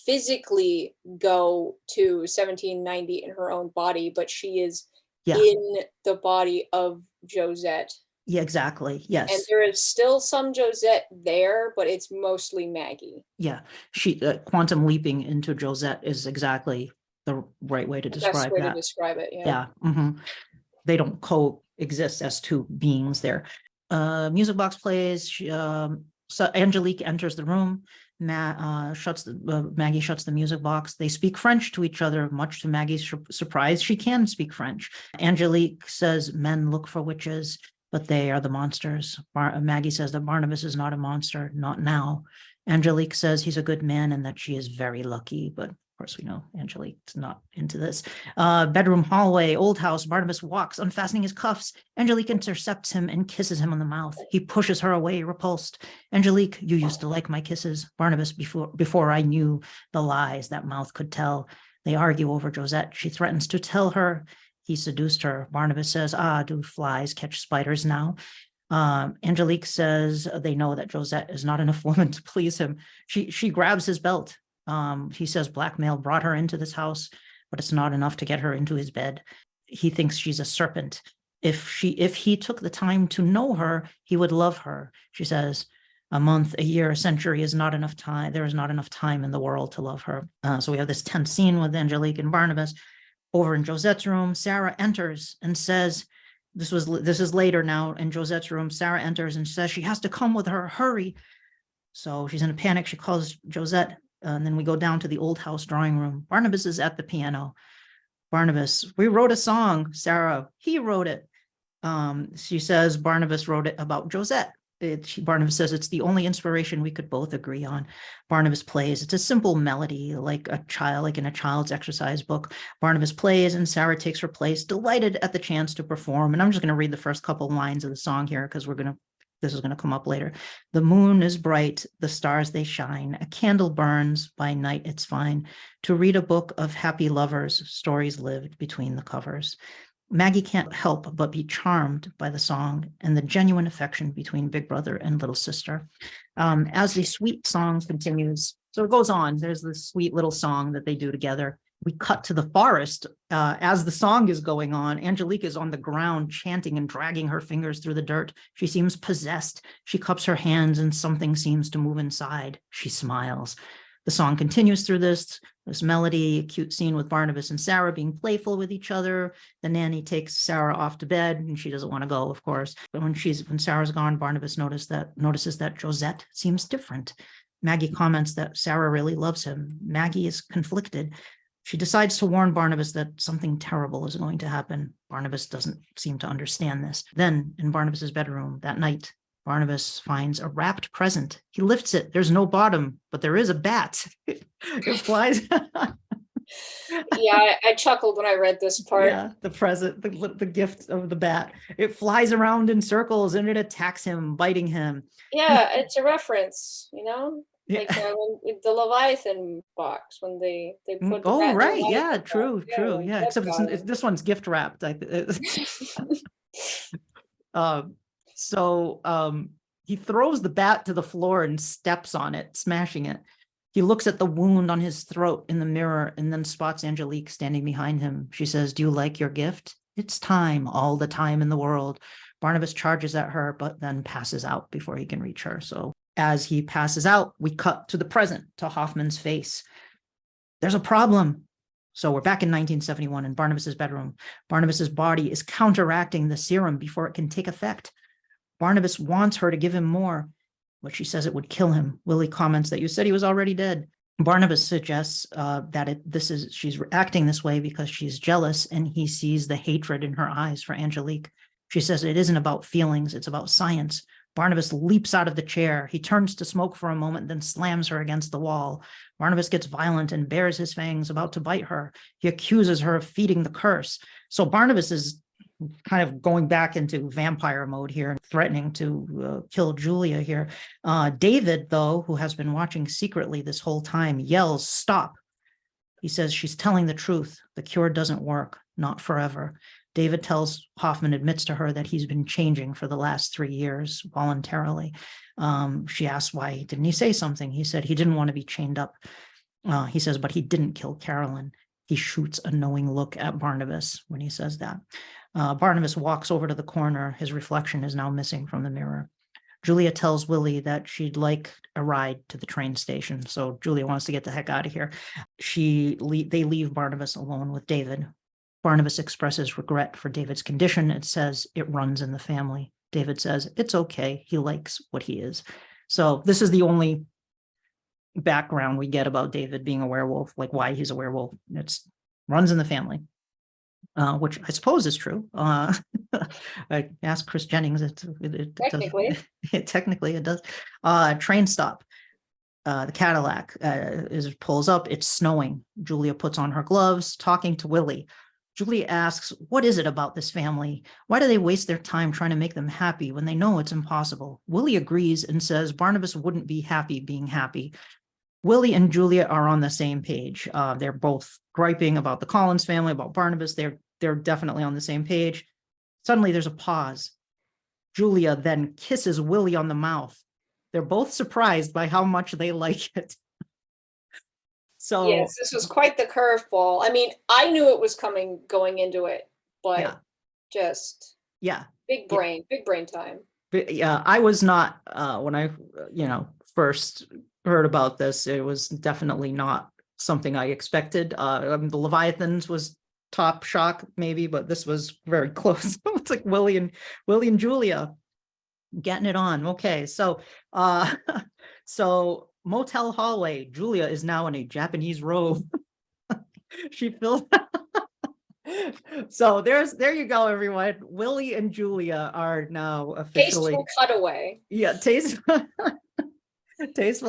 physically go to 1790 in her own body, but she is in the body of Josette. Yeah, exactly. Yes. And there is still some Josette there, but it's mostly Maggie. Yeah. She quantum leaping into Josette is exactly the right way to describe that. Best way to describe it. Yeah. They don't coexist as two beings there. Music box plays. So Angelique enters the room. Maggie shuts the music box. They speak French to each other, much to Maggie's surprise. She can speak French. Angelique says men look for witches, but they are the monsters. Maggie says that Barnabas is not a monster, not now. Angelique says he's a good man and that she is very lucky, but of course we know Angelique's not into this. Bedroom hallway, old house. Barnabas walks, unfastening his cuffs. Angelique intercepts him and kisses him on the mouth. He pushes her away, repulsed. Angelique, you used to like my kisses. Barnabas, before I knew the lies that mouth could tell. They argue over Josette. She threatens to tell her he seduced her. Barnabas says, do flies catch spiders now? Angelique says they know that Josette is not enough woman to please him. She grabs his belt. He says blackmail brought her into this house, but it's not enough to get her into his bed. He thinks she's a serpent. If he took the time to know her, he would love her. She says, a month, a year, a century is not enough time. There is not enough time in the world to love her. So we have this tense scene with Angelique and Barnabas. Over in Josette's room, Sarah enters and says, this is later now in Josette's room. Sarah enters and says she has to come with her, hurry. So she's in a panic. She calls Josette. And then we go down to the old house drawing room. Barnabas is at the piano. Barnabas, we wrote a song. Sarah, he wrote it. She says Barnabas wrote it about Josette. Barnabas says it's the only inspiration we could both agree on. Barnabas plays. It's a simple melody, like in a child's exercise book. Barnabas plays and Sarah takes her place, delighted at the chance to perform. And I'm just going to read the first couple lines of the song here because we're going to This is going to come up later. The moon is bright, the stars they shine, a candle burns, by night it's fine, to read a book of happy lovers, stories lived between the covers. Maggie can't help but be charmed by the song and the genuine affection between big brother and little sister. As the sweet song continues, so it goes on, there's this sweet little song that they do together. We cut to the forest. As the song is going on, Angelique is on the ground chanting and dragging her fingers through the dirt. She seems possessed. She cups her hands and something seems to move inside. She smiles. The song continues through this melody, a cute scene with Barnabas and Sarah being playful with each other. The nanny takes Sarah off to bed and she doesn't want to go, of course. But when Sarah's gone, Barnabas notices that Josette seems different. Maggie comments that Sarah really loves him. Maggie is conflicted. She decides to warn Barnabas that something terrible is going to happen. Barnabas doesn't seem to understand this. Then, in Barnabas's bedroom that night, Barnabas finds a wrapped present. He lifts it. There's no bottom, but there is a bat. It flies. Yeah, I chuckled when I read this part. Yeah, the present, the gift of the bat. It flies around in circles and it attacks him, biting him. Yeah, it's a reference, you know? Yeah. Like the Leviathan box when they put the oh right, Leviathan yeah, box. true, yeah. Except this one's gift wrapped. He throws the bat to the floor and steps on it, smashing it. He looks at the wound on his throat in the mirror and then spots Angelique standing behind him. She says, "Do you like your gift? It's time, all the time in the world." Barnabas charges at her, but then passes out before he can reach her. So as he passes out, we cut to the present, to Hoffman's face. There's a problem. So we're back in 1971 in Barnabas's bedroom. Barnabas's body is counteracting the serum before it can take effect. Barnabas wants her to give him more, but she says it would kill him. Willie comments that you said he was already dead. Barnabas suggests she's acting this way because she's jealous and he sees the hatred in her eyes for Angelique. She says it isn't about feelings, it's about science. Barnabas leaps out of the chair. He turns to smoke for a moment, then slams her against the wall. Barnabas gets violent and bares his fangs, about to bite her. He accuses her of feeding the curse. So Barnabas is kind of going back into vampire mode here, threatening to kill Julia here. David, though, who has been watching secretly this whole time, yells, "Stop." He says she's telling the truth. The cure doesn't work, not forever. David tells Hoffman, admits to her that he's been changing for the last 3 years voluntarily. She asks why didn't he say something? He said he didn't want to be chained up. He says, but he didn't kill Carolyn. He shoots a knowing look at Barnabas when he says that. Barnabas walks over to the corner. His reflection is now missing from the mirror. Julia tells Willie that she'd like a ride to the train station. So Julia wants to get the heck out of here. They leave Barnabas alone with David. Barnabas expresses regret for David's condition. It says it runs in the family. David says it's okay. He likes what he is. So this is the only background we get about David being a werewolf, like why he's a werewolf. It's runs in the family, which I suppose is true. I asked Chris Jennings. Technically it does. Train stop. The Cadillac pulls up. It's snowing. Julia puts on her gloves, talking to Willie. Julia asks, what is it about this family? Why do they waste their time trying to make them happy when they know it's impossible? Willie agrees and says Barnabas wouldn't be happy being happy. Willie and Julia are on the same page. They're both griping about the Collins family, about Barnabas. They're definitely on the same page. Suddenly there's a pause. Julia then kisses Willie on the mouth. They're both surprised by how much they like it. So yes, this was quite the curveball. I mean, I knew it was coming going into it, but big brain time. But yeah, I was not when I first heard about this. It was definitely not something I expected. The Leviathans was top shock maybe, but this was very close. It's like Willie and Julia getting it on. Okay, so motel hallway. Julia is now in a Japanese robe. She feels so there you go, everyone. Willie and Julia are now officially tasteful cutaway. Yeah, tasteful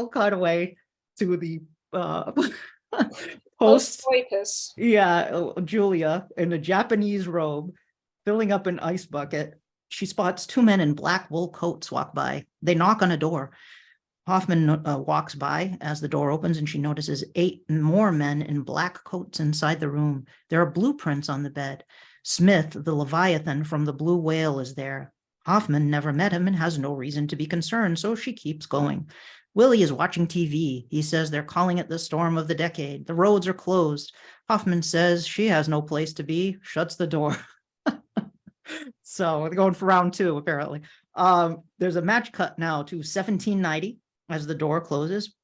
cutaway to the post. Yeah, Julia in a Japanese robe, filling up an ice bucket. She spots two men in black wool coats walk by. They knock on a door. Hoffman walks by as the door opens, and she notices 8 more men in black coats inside the room. There are blueprints on the bed. Smith, the Leviathan from the Blue Whale, is there. Hoffman never met him and has no reason to be concerned, so she keeps going. Willie is watching TV. He says they're calling it the storm of the decade. The roads are closed. Hoffman says she has no place to be, shuts the door. So we're going for round 2, apparently. There's a match cut now to 1790 as the door closes.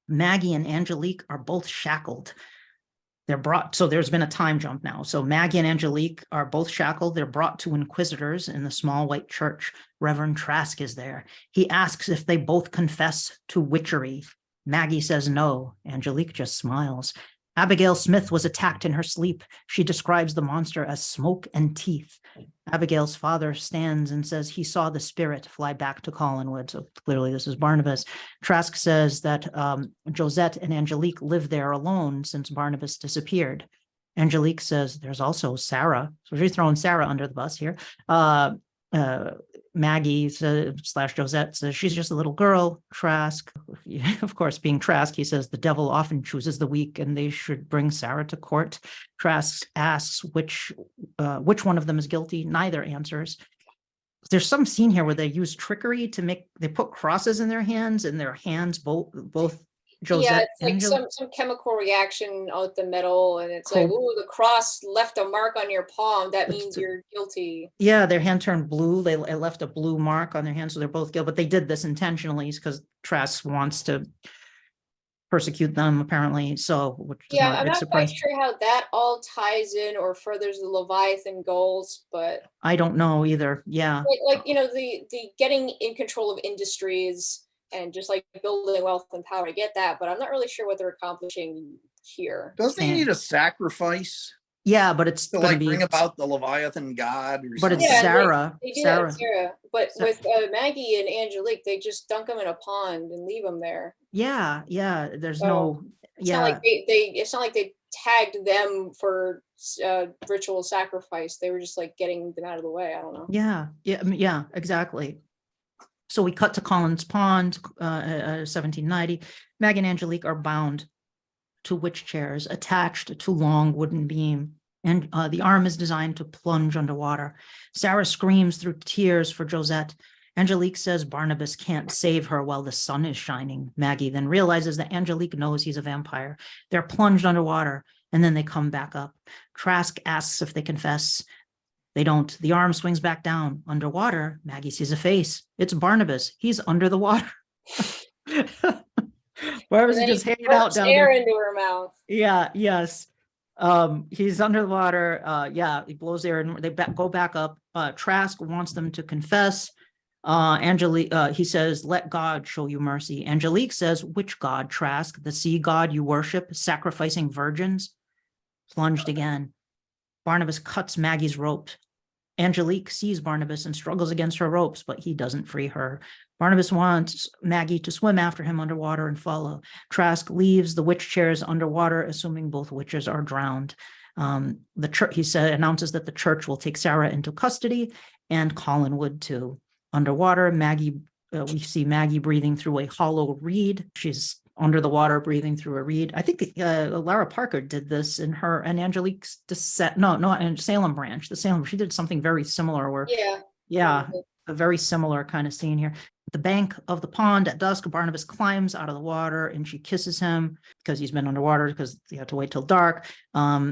Maggie and Angelique are both shackled. They're brought, so there's been a time jump now. So Maggie and Angelique are both shackled. They're brought to inquisitors in the small white church. Reverend Trask is there. He asks if they both confess to witchery. Maggie says no. Angelique just smiles. Abigail Smith was attacked in her sleep. She describes the monster as smoke and teeth. Abigail's father stands and says he saw the spirit fly back to Collinwood. So clearly this is Barnabas. Trask says that Josette and Angelique lived there alone since Barnabas disappeared. Angelique says there's also Sarah. So she's throwing Sarah under the bus here. Maggie slash Josette says she's just a little girl. Trask, of course, being Trask, he says the devil often chooses the weak and they should bring Sarah to court. Trask asks which one of them is guilty. Neither answers. There's some scene here where they use trickery to they put crosses in their hands, and their hands both Josette. Yeah, it's like some chemical reaction out the metal, and it's like, oh, the cross left a mark on your palm. That means you're guilty. Yeah, their hand turned blue. They left a blue mark on their hand, so they're both guilty. But they did this intentionally because Trask wants to persecute them, apparently. So, I'm not quite sure how that all ties in or furthers the Leviathan goals, but I don't know either. Yeah, like the getting in control of industries and just like building wealth and power. I get that, but I'm not really sure what they're accomplishing here. Doesn't he need a sacrifice? Yeah, but it's to like bring about the Leviathan god or but something. It's Sarah. They do Sarah. Sarah. But with Maggie and Angelique, they just dunk them in a pond and leave them there. Yeah. There's It's not like it's not like they tagged them for ritual sacrifice. They were just like getting them out of the way. I don't know. Yeah, exactly. So we cut to Collins Pond, 1790. Maggie and Angelique are bound to witch chairs attached to long wooden beam, and the arm is designed to plunge underwater. Sarah screams through tears for Josette. Angelique says Barnabas can't save her while the sun is shining. Maggie then realizes that Angelique knows he's a vampire. They're plunged underwater, and then they come back up. Trask asks if they confess. They don't. The arm swings back down. Underwater, Maggie sees a face. It's Barnabas. He's under the water. Barnabas is just hanging out down air there. into her mouth. Yes. He's under the water. He blows air and they go back up. Trask wants them to confess. Angelique, he says, let God show you mercy. Angelique says, which God, Trask? The sea god you worship, sacrificing virgins? Plunged again. Barnabas cuts Maggie's rope. Angelique sees Barnabas and struggles against her ropes, but he doesn't free her. Barnabas wants Maggie to swim after him underwater and follow. Trask leaves the witch chairs underwater, assuming both witches are drowned. The church, he announces that the church will take Sarah into custody and Collinwood too. Underwater, Maggie, we see Maggie breathing through a hollow reed. She's under the water, breathing through a reed. I think Lara Parker did this in her and Angelique's descent. No, in Salem Branch. She did something very similar. Where a very similar kind of scene here. At the bank of the pond at dusk, Barnabas climbs out of the water and she kisses him because he's been underwater because he had to wait till dark.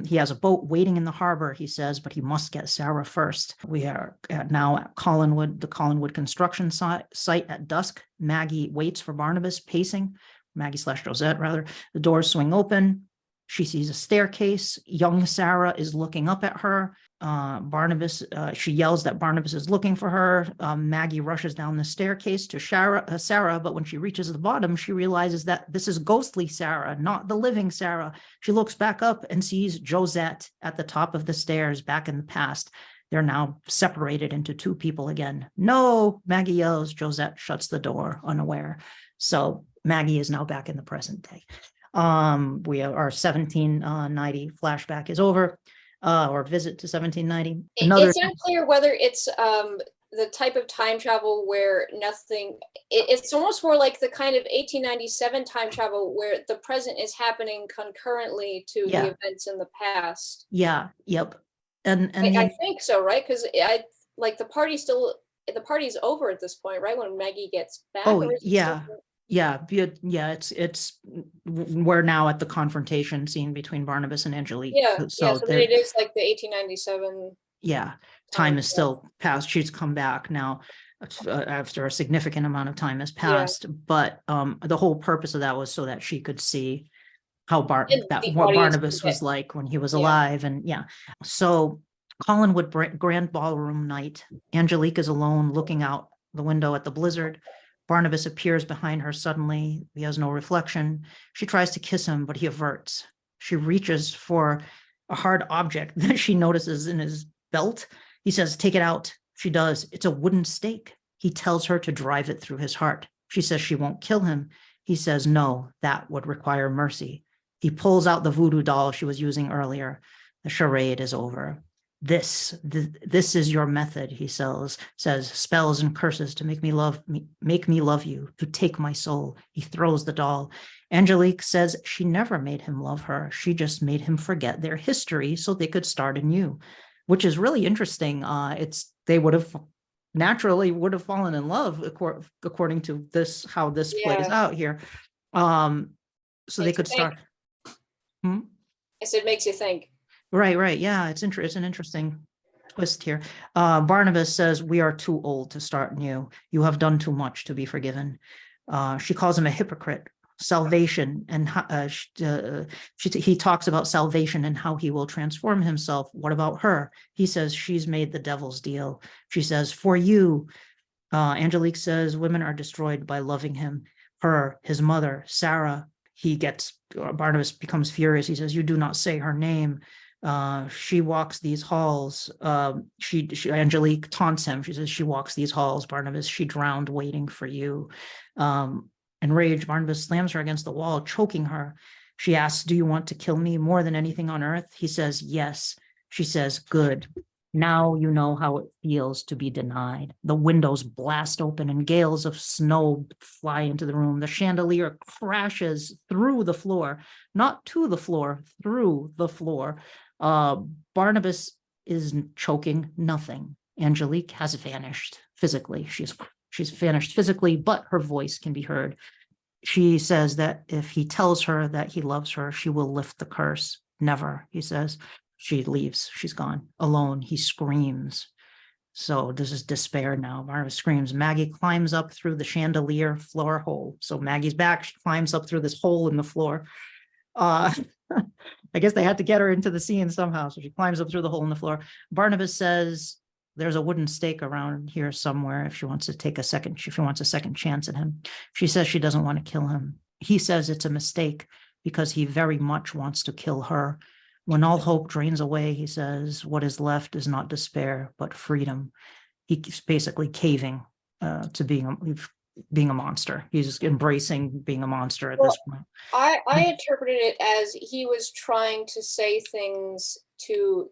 He has a boat waiting in the harbor, he says, but he must get Sarah first. We are now at Collinwood, the Collinwood construction site at dusk. Maggie waits for Barnabas, pacing. Maggie / Josette, rather. The doors swing open. She sees a staircase. Young Sarah is looking up at her. Barnabas, she yells that Barnabas is looking for her. Maggie rushes down the staircase to Sarah, but when she reaches the bottom, she realizes that this is ghostly Sarah, not the living Sarah. She looks back up and sees Josette at the top of the stairs back in the past. They're now separated into two people again. No, Maggie yells. Josette shuts the door, unaware. So Maggie is now back in the present day. Our 1790 flashback is over, or visit to 1790. It's not clear whether it's the type of time travel where it's almost more like the kind of 1897 time travel where the present is happening concurrently to the events in the past. Yeah. Yep. And I think so, right? Because the party's over at this point, right? When Maggie gets back. Oh yeah. Yeah. It's we're now at the confrontation scene between Barnabas and Angelique. So then it is like the 1897. Yeah. Time is still passed. She's come back now after a significant amount of time has passed. But the whole purpose of that was so that she could see how what Barnabas was like when he was alive. And so Collinwood Grand Ballroom night. Angelique is alone looking out the window at the blizzard. Barnabas appears behind her suddenly. He has no reflection. She tries to kiss him, but he averts. She reaches for a hard object that she notices in his belt. He says, "Take it out." She does. It's a wooden stake. He tells her to drive it through his heart. She says she won't kill him. He says, "No, that would require mercy." He pulls out the voodoo doll she was using earlier. The charade is over. This is your method, he says, spells and curses to make me love you, to take my soul. He throws the doll. Angelique says she never made him love her. She just made him forget their history so they could start anew, which is really interesting. They would have naturally fallen in love according to this, how this plays out here. So they could start. I said, makes you think. Right. Yeah, it's an interesting twist here. Barnabas says, "We are too old to start new. You have done too much to be forgiven." She calls him a hypocrite. Salvation, and he talks about salvation and how he will transform himself. What about her? He says she's made the devil's deal. She says, "For you." Angelique says, "Women are destroyed by loving him." Her, his mother, Sarah. Barnabas becomes furious. He says, "You do not say her name. She walks these halls." Angelique taunts him. She says, "She walks these halls, Barnabas. She drowned waiting for you." Enraged, Barnabas slams her against the wall, choking her. She asks, "Do you want to kill me more than anything on earth?" He says, "Yes." She says, "Good. Now you know how it feels to be denied." The windows blast open and gales of snow fly into the room. The chandelier crashes through the floor, not to the floor, through the floor. Barnabas is choking nothing. Angelique has vanished physically. She's vanished physically, but her voice can be heard. She says that if he tells her that he loves her, she will lift the curse. Never, he says. She leaves. She's gone. Alone, he screams. So this is despair now. Barnabas screams. Maggie climbs up through the chandelier floor hole. So Maggie's back. She climbs up through this hole in the floor. I guess they had to get her into the scene somehow. So she climbs up through the hole in the floor. Barnabas says there's a wooden stake around here somewhere if she wants a second chance at him. She says she doesn't want to kill him. He says it's a mistake because he very much wants to kill her. When all hope drains away, he says, what is left is not despair, but freedom. He's basically caving to being a monster. He's embracing being a monster at this point. I interpreted it as he was trying to say things to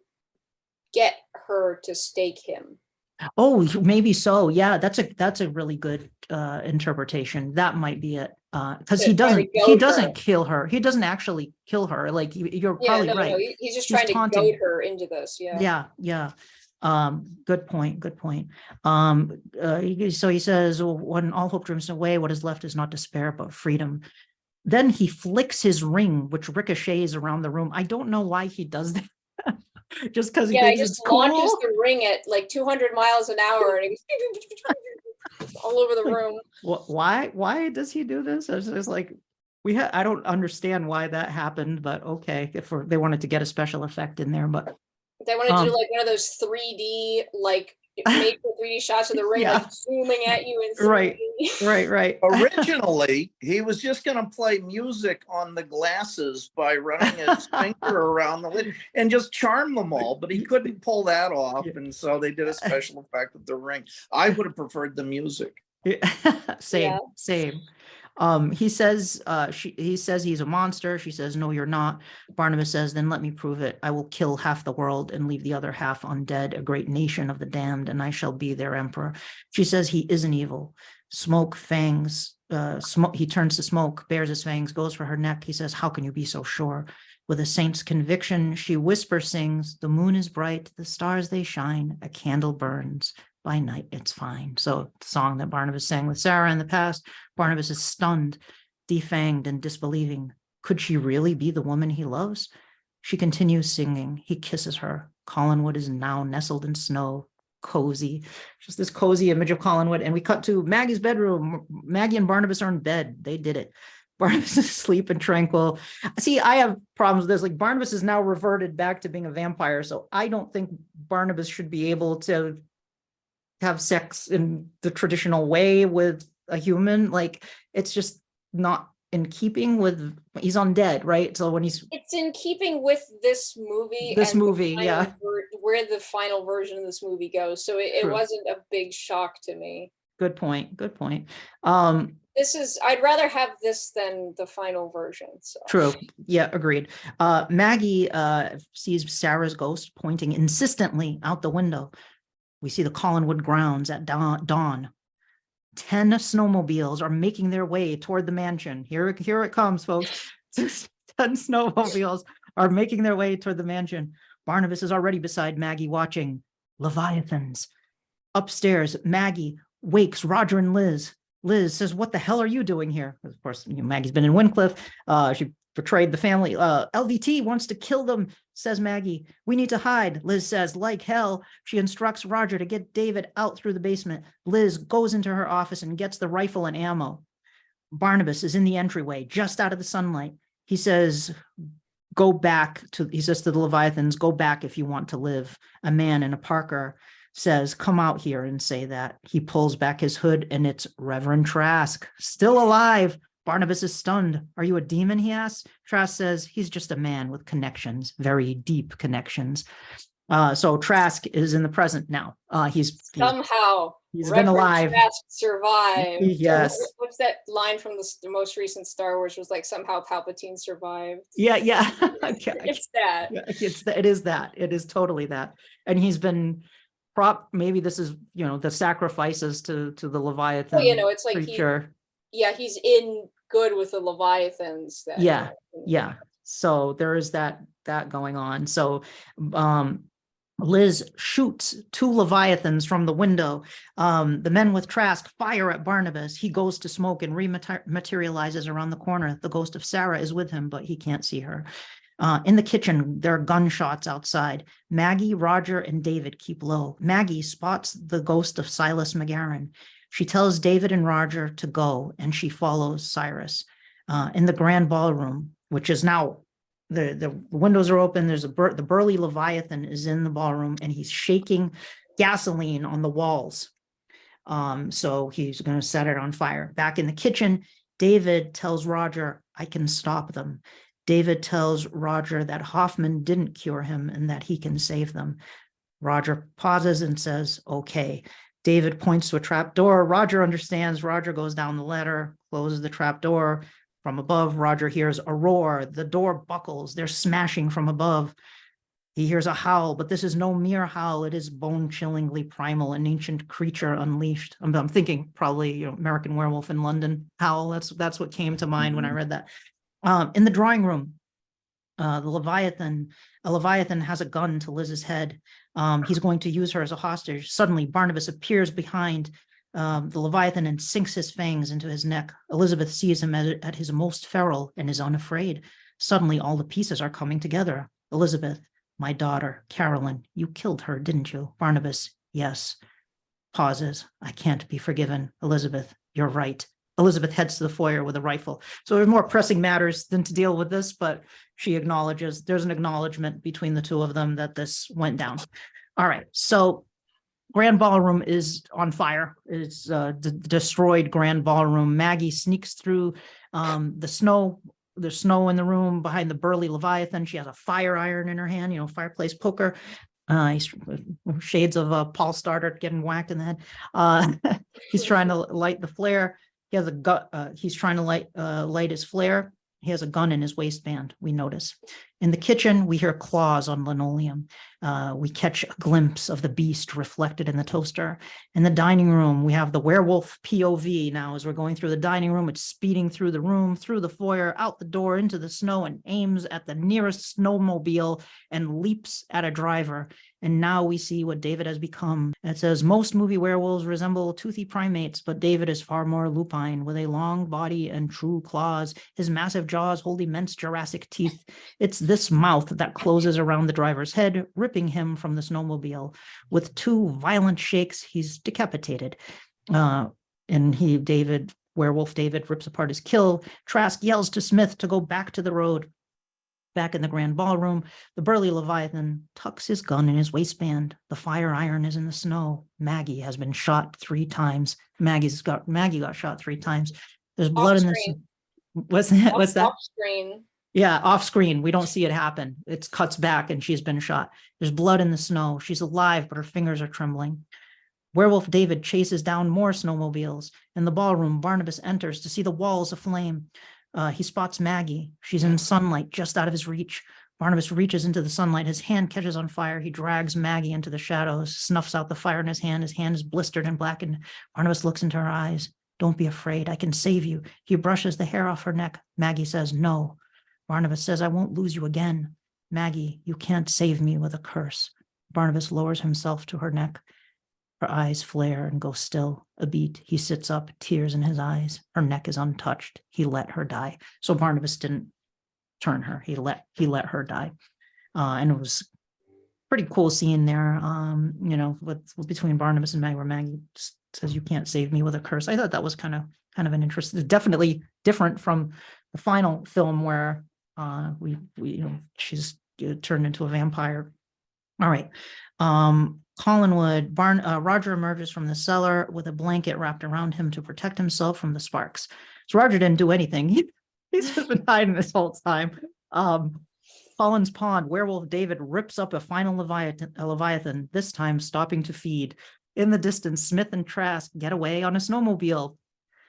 get her to stake him. Oh, maybe so. Yeah, that's a really good interpretation. That might be it. Because he doesn't kill her. He doesn't actually kill her. Like you're probably right. No, he's just trying to goad her into this. Yeah. Good point. So he says, when all hope drifts away, what is left is not despair, but freedom. Then he flicks his ring, which ricochets around the room. I don't know why he does that. Just because he just launches the ring at like 200 miles an hour and it's all over the room. Why does he do this? It's just like I don't understand why that happened, but okay, if they wanted to get a special effect in there, but they wanted to do like one of those 3D like made for 3D shots of the ring, like zooming at you in 3D. Right. Originally, he was just going to play music on the glasses by running his finger around the lid and just charm them all, but he couldn't pull that off, and so they did a special effect with the ring. I would have preferred the music. Same. He says he's a monster. She says, no, you're not. Barnabas says, then let me prove it. I will kill half the world and leave the other half undead, a great nation of the damned, and I shall be their emperor. She says he isn't evil. Smoke, fangs, smoke. He turns to Smoke, bares his fangs, goes for her neck. He says, how can you be so sure? With a saint's conviction, she whisper sings, the moon is bright, the stars they shine, a candle burns. By night, it's fine. So the song that Barnabas sang with Sarah in the past, Barnabas is stunned, defanged, and disbelieving. Could she really be the woman he loves? She continues singing. He kisses her. Collinwood is now nestled in snow, cozy. Just this cozy image of Collinwood. And we cut to Maggie's bedroom. Maggie and Barnabas are in bed. They did it. Barnabas is asleep and tranquil. See, I have problems with this. Like, Barnabas is now reverted back to being a vampire. So I don't think Barnabas should be able to have sex in the traditional way with a human. Like, it's just not in keeping with, he's undead, right? So when it's in keeping with this movie, yeah, where the final version of this movie goes. So it wasn't a big shock to me. Good point. I'd rather have this than the final version. So. True. Yeah, agreed. Maggie sees Sarah's ghost pointing insistently out the window. We see the Collinwood grounds at dawn. 10 snowmobiles are making their way toward the mansion. Here it comes, folks. 10 snowmobiles are making their way toward the mansion. Barnabas is already beside Maggie watching. Leviathans. Upstairs, Maggie wakes Roger and Liz. Liz says, what the hell are you doing here? Of course, Maggie's been in Wincliffe. She betrayed the family. LVT wants to kill them, says Maggie. We need to hide, Liz says, like hell. She instructs Roger to get David out through the basement. Liz goes into her office and gets the rifle and ammo. Barnabas is in the entryway, just out of the sunlight. He says, he says to the Leviathans, go back if you want to live. A man in a Parker says, come out here and say that. He pulls back his hood and it's Reverend Trask, still alive. Barnabas is stunned. Are you a demon? He asks. Trask says he's just a man with connections, very deep connections. So Trask is in the present now. He's been alive. Trask survived. Yes. What's that line from the most recent Star Wars? Was like, somehow Palpatine survived. Yeah. It's that. Yeah, it is that. It is totally that. And he's been maybe this is, the sacrifices to the Leviathan. Well, it's like creature. He's in good with the Leviathans. Yeah. So there is that going on. So Liz shoots 2 Leviathans from the window. The men with Trask fire at Barnabas. He goes to Smoke and rematerializes around the corner. The ghost of Sarah is with him, but he can't see her. In the kitchen, there are gunshots outside. Maggie, Roger, and David keep low. Maggie spots the ghost of Silas McGarren. She tells David and Roger to go, and she follows Cyrus. In the grand ballroom, which is now, the windows are open. There's the burly Leviathan is in the ballroom, and he's shaking gasoline on the walls. So he's going to set it on fire. Back in the kitchen, David tells Roger, I can stop them. David tells Roger that Hoffman didn't cure him and that he can save them. Roger pauses and says, okay. David points to a trap door. Roger understands. Roger goes down the ladder, closes the trap door. From above, Roger hears a roar. The door buckles. They're smashing from above. He hears a howl, but this is no mere howl. It is bone-chillingly primal, an ancient creature unleashed. I'm thinking probably American Werewolf in London howl. That's what came to mind when I read that. In the drawing room, a Leviathan has a gun to Liz's head. He's going to use her as a hostage. Suddenly, Barnabas appears behind the Leviathan and sinks his fangs into his neck. Elizabeth sees him at his most feral and is unafraid. Suddenly, all the pieces are coming together. Elizabeth, my daughter, Carolyn, you killed her, didn't you? Barnabas, yes. Pauses. I can't be forgiven. Elizabeth, you're right. Elizabeth heads to the foyer with a rifle. So there's more pressing matters than to deal with this, but she acknowledges, there's an acknowledgement between the two of them that this went down. All right, so Grand Ballroom is on fire. It's destroyed Grand Ballroom. Maggie sneaks through the snow. There's snow in the room behind the burly Leviathan. She has a fire iron in her hand, fireplace poker. Shades of Paul Stoddard getting whacked in the head. He's trying to light the flare. He has a gun. He's trying to light his flare. He has a gun in his waistband, we notice. In the kitchen, we hear claws on linoleum. We catch a glimpse of the beast reflected in the toaster. In the dining room, we have the werewolf POV now as we're going through the dining room. It's speeding through the room, through the foyer, out the door, into the snow, and aims at the nearest snowmobile and leaps at a driver. And now we see what David has become. It says, most movie werewolves resemble toothy primates, but David is far more lupine, with a long body and true claws. His massive jaws hold immense Jurassic teeth. It's this mouth that closes around the driver's head, ripping him from the snowmobile. With 2 violent shakes, he's decapitated. And werewolf David rips apart his kill. Trask yells to Smith to go back to the road. Back in the grand ballroom, the burly Leviathan tucks his gun in his waistband. The fire iron is in the snow. Maggie has been shot 3 times. Maggie got shot 3 times. There's blood in this. What's that? Off screen. Yeah, off screen. We don't see it happen. It cuts back and she's been shot. There's blood in the snow. She's alive, but her fingers are trembling. Werewolf David chases down more snowmobiles. In the ballroom, Barnabas enters to see the walls aflame. He spots Maggie. She's in sunlight just out of his reach. Barnabas reaches into the sunlight. His hand catches on fire. He drags Maggie into the shadows, snuffs out the fire in his hand. His hand is blistered and blackened. Barnabas looks into her eyes. Don't be afraid. I can save you. He brushes the hair off her neck. Maggie says, no. Barnabas says, I won't lose you again. Maggie, you can't save me with a curse. Barnabas lowers himself to her neck. Her eyes flare and go still. A beat. He sits up, tears in his eyes. Her neck is untouched. He let her die. So Barnabas didn't turn her. He let her die. And it was pretty cool scene there. With between Barnabas and Maggie, where Maggie says, "You can't save me with a curse." I thought that was kind of an interesting, definitely different from the final film where she's turned into a vampire. All right. Collinwood, Roger emerges from the cellar with a blanket wrapped around him to protect himself from the sparks. So Roger didn't do anything. He's just been hiding this whole time. Collins Pond, werewolf David rips up a final Leviathan, this time stopping to feed. In the distance, Smith and Trask get away on a snowmobile.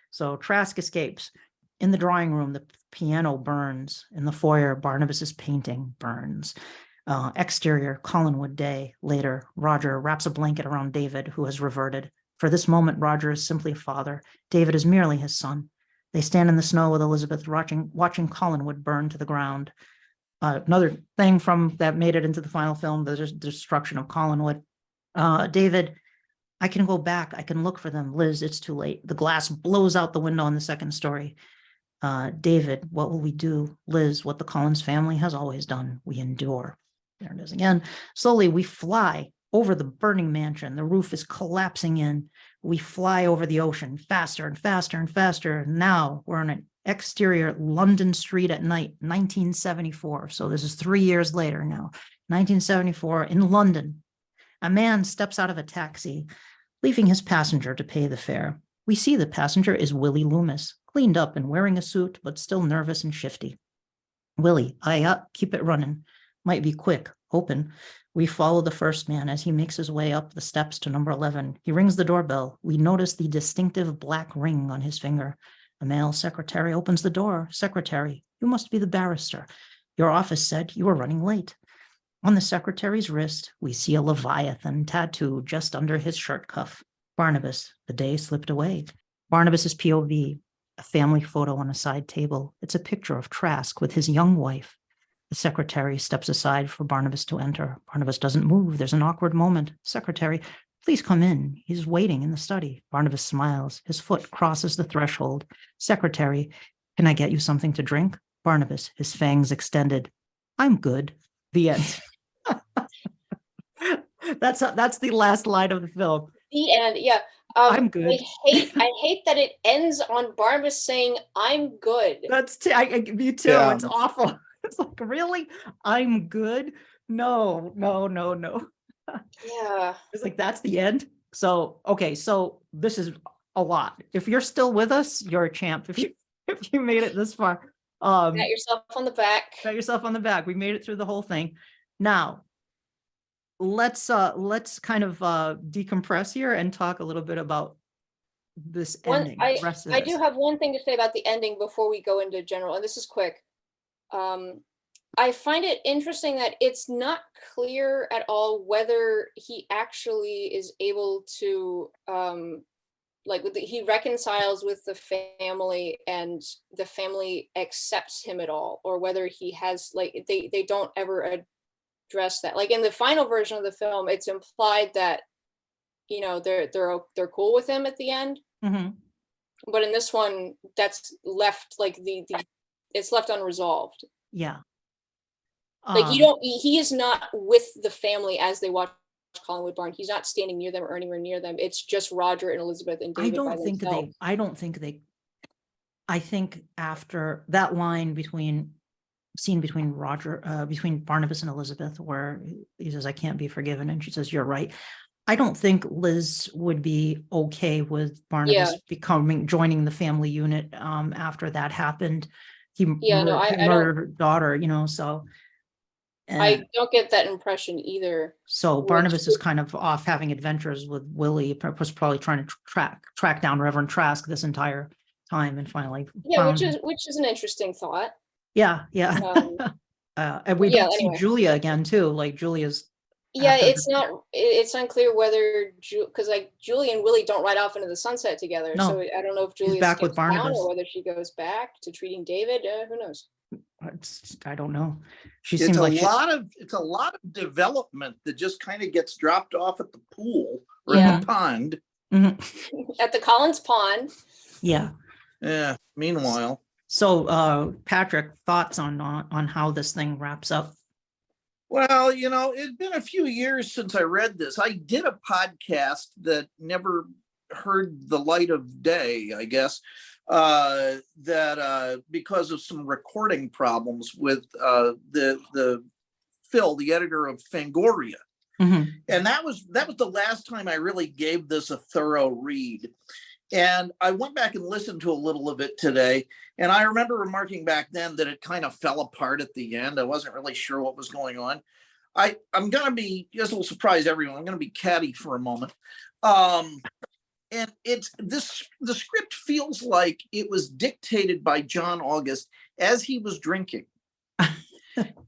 So Trask escapes. In the drawing room, the piano burns. In the foyer, Barnabas's painting burns. Exterior, Collinwood day. Later, Roger wraps a blanket around David, who has reverted. For this moment, Roger is simply a father. David is merely his son. They stand in the snow with Elizabeth watching Collinwood burn to the ground. Another thing from that made it into the final film, the destruction of Collinwood. David, I can go back. I can look for them. Liz, it's too late. The glass blows out the window on the second story. David, what will we do? Liz, what the Collins family has always done. We endure. There it is again. Slowly, we fly over the burning mansion. The roof is collapsing in. We fly over the ocean faster and faster and faster. Now we're on an exterior London street at night, 1974. So this is 3 years later now. 1974 in London. A man steps out of a taxi, leaving his passenger to pay the fare. We see the passenger is Willie Loomis, cleaned up and wearing a suit, but still nervous and shifty. Willie, aye up, keep it running. Might be quick, hoping. We follow the first man as he makes his way up the steps to number 11. He rings the doorbell. We notice the distinctive black ring on his finger. A male secretary opens the door. Secretary, you must be the barrister. Your office said you were running late. On the secretary's wrist, we see a Leviathan tattooed just under his shirt cuff. Barnabas, the day slipped away. Barnabas's POV, a family photo on a side table. It's a picture of Trask with his young wife. The secretary steps aside for Barnabas to enter. Barnabas doesn't move. There's an awkward moment. Secretary, please come in. He's waiting in the study. Barnabas smiles. His foot crosses the threshold. Secretary, can I get you something to drink? Barnabas, his fangs extended. I'm good. The end. That's the last line of the film. The end, yeah. I'm good. I hate that it ends on Barnabas saying, I'm good. That's me too. Yeah. It's awful. It's like, really? I'm good? No. Yeah. It's like, that's the end. So, okay. So this is a lot. If you're still with us, you're a champ. If you made it this far. Pat yourself on the back. Pat yourself on the back. We made it through the whole thing. Now, let's kind of decompress here and talk a little bit about this One, ending. The rest of I this. do have one thing to say about the ending before we go into general, and this is quick. I find it interesting that it's not clear at all whether he actually is able to, like he reconciles with the family and the family accepts him at all, or whether he has, like, they don't ever address that. Like in the final version of the film, it's implied that, you know, they're cool with him at the end. Mhm. But in this one, that's left, like it's left unresolved. Yeah. Like he is not with the family as they watch Collinwood Barn. He's not standing near them or anywhere near them. It's just Roger and Elizabeth and David by themselves. I think after that line between Roger, between Barnabas and Elizabeth, where he says, "I can't be forgiven," and she says, "You're right." I don't think Liz would be okay with Barnabas joining the family unit after that happened. He murdered her daughter, you know, so. I don't get that impression either. So Barnabas is kind of off having adventures with Willie, was probably trying to track down Reverend Trask this entire time, and finally which is an interesting thought. Yeah. And we don't see Julia again too, like Julia's. It's unclear whether, because like Julie and Willie don't ride off into the sunset together. No. So I don't know if Julia's back with Barnabas or whether she goes back to treating David. Who knows? I don't know. It's a lot of development that just kind of gets dropped off at the pool or at the pond. Mm-hmm. At the Collins Pond. Yeah. Meanwhile. So Patrick, thoughts on how this thing wraps up? Well, you know, it's been a few years since I read this. I did a podcast that never heard the light of day, I guess, that because of some recording problems with the Phil, the editor of Fangoria. Mm-hmm. And that was the last time I really gave this a thorough read. And I went back and listened to a little of it today. And I remember remarking back then that it kind of fell apart at the end. I wasn't really sure what was going on. I'm going to be, this will surprise everyone, I'm going to be catty for a moment. And the script feels like it was dictated by John August as he was drinking.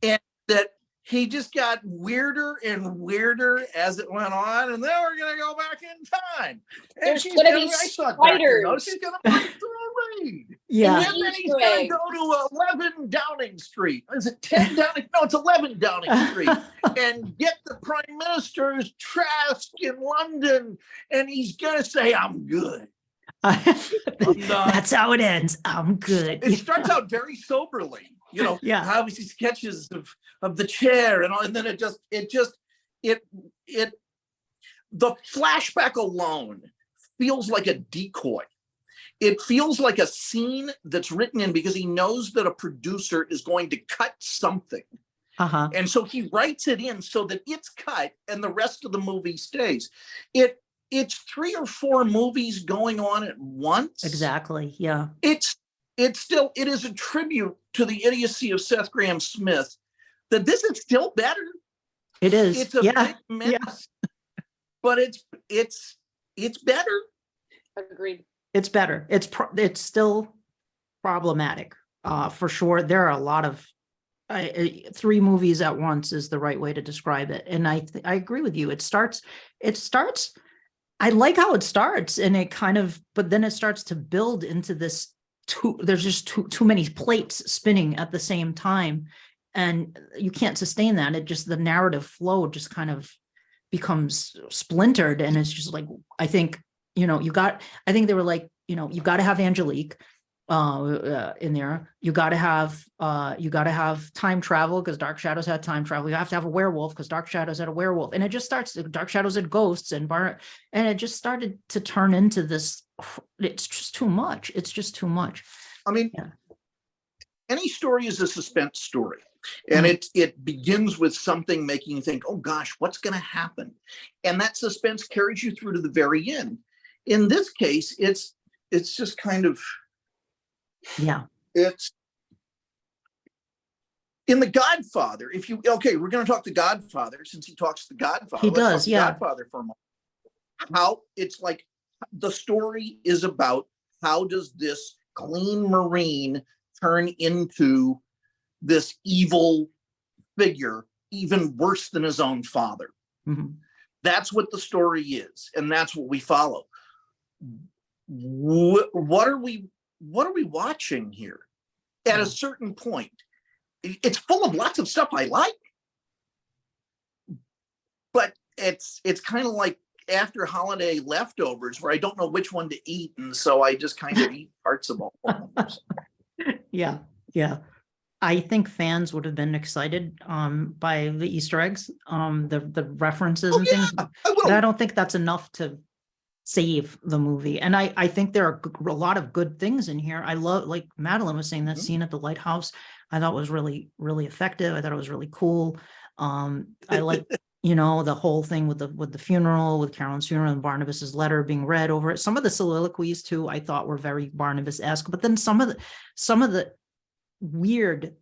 And that he just got weirder and weirder as it went on, and then we're gonna go back in time. And there's gonna be spiders. She's gonna fight through a raid. Yeah. And then he's gonna go to 11 Downing Street. Is it 10 Downing? No, it's 11 Downing Street. And get the Prime Minister's Trask in London, and he's gonna say, "I'm good." That's how it ends. I'm good. It starts out very soberly, you know. Yeah. How he sketches of the chair and all, and then it the flashback alone feels like a decoy. It feels like a scene that's written in because he knows that a producer is going to cut something. Uh-huh. And so he writes it in so that it's cut and the rest of the movie stays. It's 3 or 4 movies going on at once. Exactly. Yeah. It is a tribute to the idiocy of Seth Grahame-Smith that this is still better. It is. It's a big mess, but it's better. Agreed. It's better. It's still problematic, for sure. There are a lot of 3 movies at once is the right way to describe it, and I agree with you. It starts. I like how it starts, and it kind of, but then it starts to build into this. There's just too many plates spinning at the same time, and you can't sustain that. The narrative flow just kind of becomes splintered, and it's just like, I think, you know, I think they were like, you know, you got to have Angelique in there. You got to have time travel because Dark Shadows had time travel. You have to have a werewolf because Dark Shadows had a werewolf, and it just starts. Dark Shadows had ghosts and it just started to turn into this. It's just too much. It's just too much. I mean, any story is a suspense story, and it begins with something making you think, "Oh gosh, what's going to happen?" And that suspense carries you through to the very end. In this case, it's just kind of. Yeah. It's in The Godfather. We're going to talk The Godfather since he talks The Godfather. He does, yeah. Godfather for a moment. How it's like the story is about how does this clean Marine turn into this evil figure, even worse than his own father. Mm-hmm. That's what the story is, and that's what we follow. What are we watching here? At a certain point, it's full of lots of stuff I like, but it's kind of like after holiday leftovers where I don't know which one to eat, and so I just kind of eat parts of all of them. Yeah. I think fans would have been excited by the Easter eggs, the references and things. But I don't think that's enough to save the movie. And I think there are a lot of good things in here. I love, like Madeline was saying, that scene at the lighthouse, I thought was really, really effective. I thought it was really cool. I like, the whole thing with the funeral, with Carolyn's funeral and Barnabas's letter being read over it. Some of the soliloquies too, I thought were very Barnabas-esque, but then some of the weird,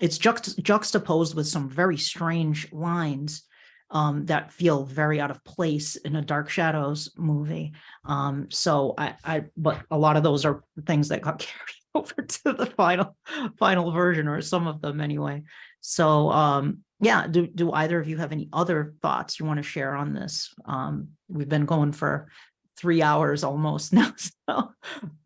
it's juxtaposed with some very strange lines that feel very out of place in a Dark Shadows movie. So but a lot of those are things that got carried over to the final version, or some of them anyway. So yeah, do either of you have any other thoughts you want to share on this? We've been going for 3 hours almost now, so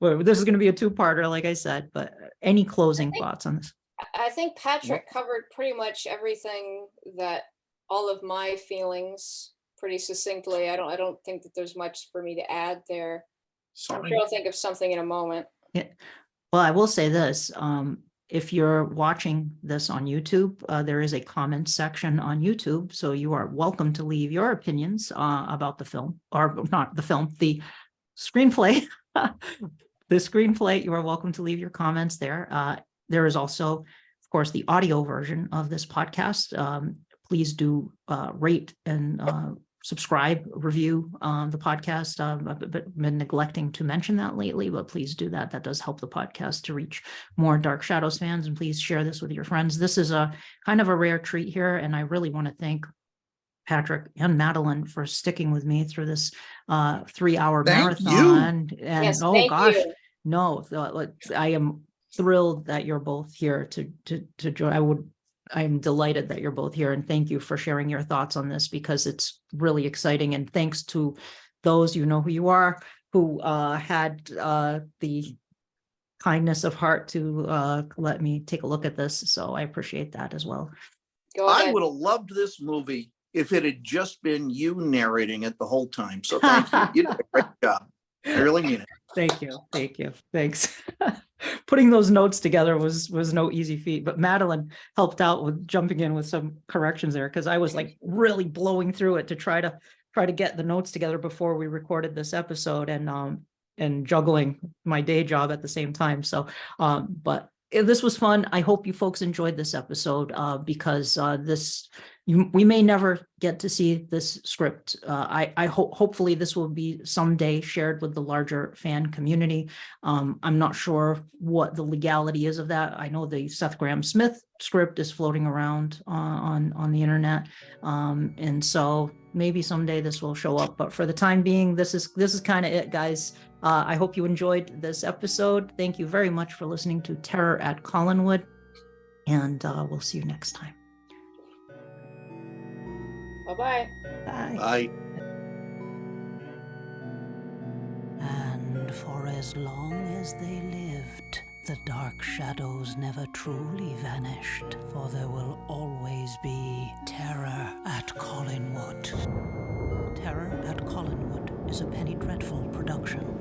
well, this is going to be a two-parter, like I said, but any closing thoughts on this? I think Patrick covered pretty much everything, that all of my feelings pretty succinctly. I don't think that there's much for me to add there. I'm sure I'll think of something in a moment. Yeah. Well, I will say this, if you're watching this on YouTube, there is a comment section on YouTube, so you are welcome to leave your opinions about the film, or not the film, the screenplay. The screenplay, you are welcome to leave your comments there. There is also, of course, the audio version of this podcast. Please do rate and subscribe, review the podcast. I've been neglecting to mention that lately, but please do that. That does help the podcast to reach more Dark Shadows fans, and please share this with your friends. This is a kind of a rare treat here, and I really want to thank Patrick and Madeline for sticking with me through this 3-hour marathon. You. And yes, oh gosh, you. No, I am thrilled that you're both here to join. I'm delighted that you're both here, and thank you for sharing your thoughts on this, because it's really exciting. And thanks to those, you know who you are, who had the kindness of heart to let me take a look at this. So I appreciate that as well. I would have loved this movie if it had just been you narrating it the whole time. So thank you. You did a great job. I really mean it. Thank you. Thanks. Putting those notes together was no easy feat, but Madeline helped out with jumping in with some corrections there, because I was like really blowing through it to try to get the notes together before we recorded this episode, and juggling my day job at the same time. So, but this was fun. I hope you folks enjoyed this episode, because we may never get to see this script. I hopefully this will be someday shared with the larger fan community. I'm not sure what the legality is of that. I know the Seth Grahame-Smith script is floating around on the internet, and so maybe someday this will show up. But for the time being, this is kind of it, guys. I hope you enjoyed this episode. Thank you very much for listening to Terror at Collinwood, and we'll see you next time. Bye-bye. Bye. Bye. And for as long as they lived, the Dark Shadows never truly vanished, for there will always be terror at Collinwood. Terror at Collinwood is a Penny Dreadful production.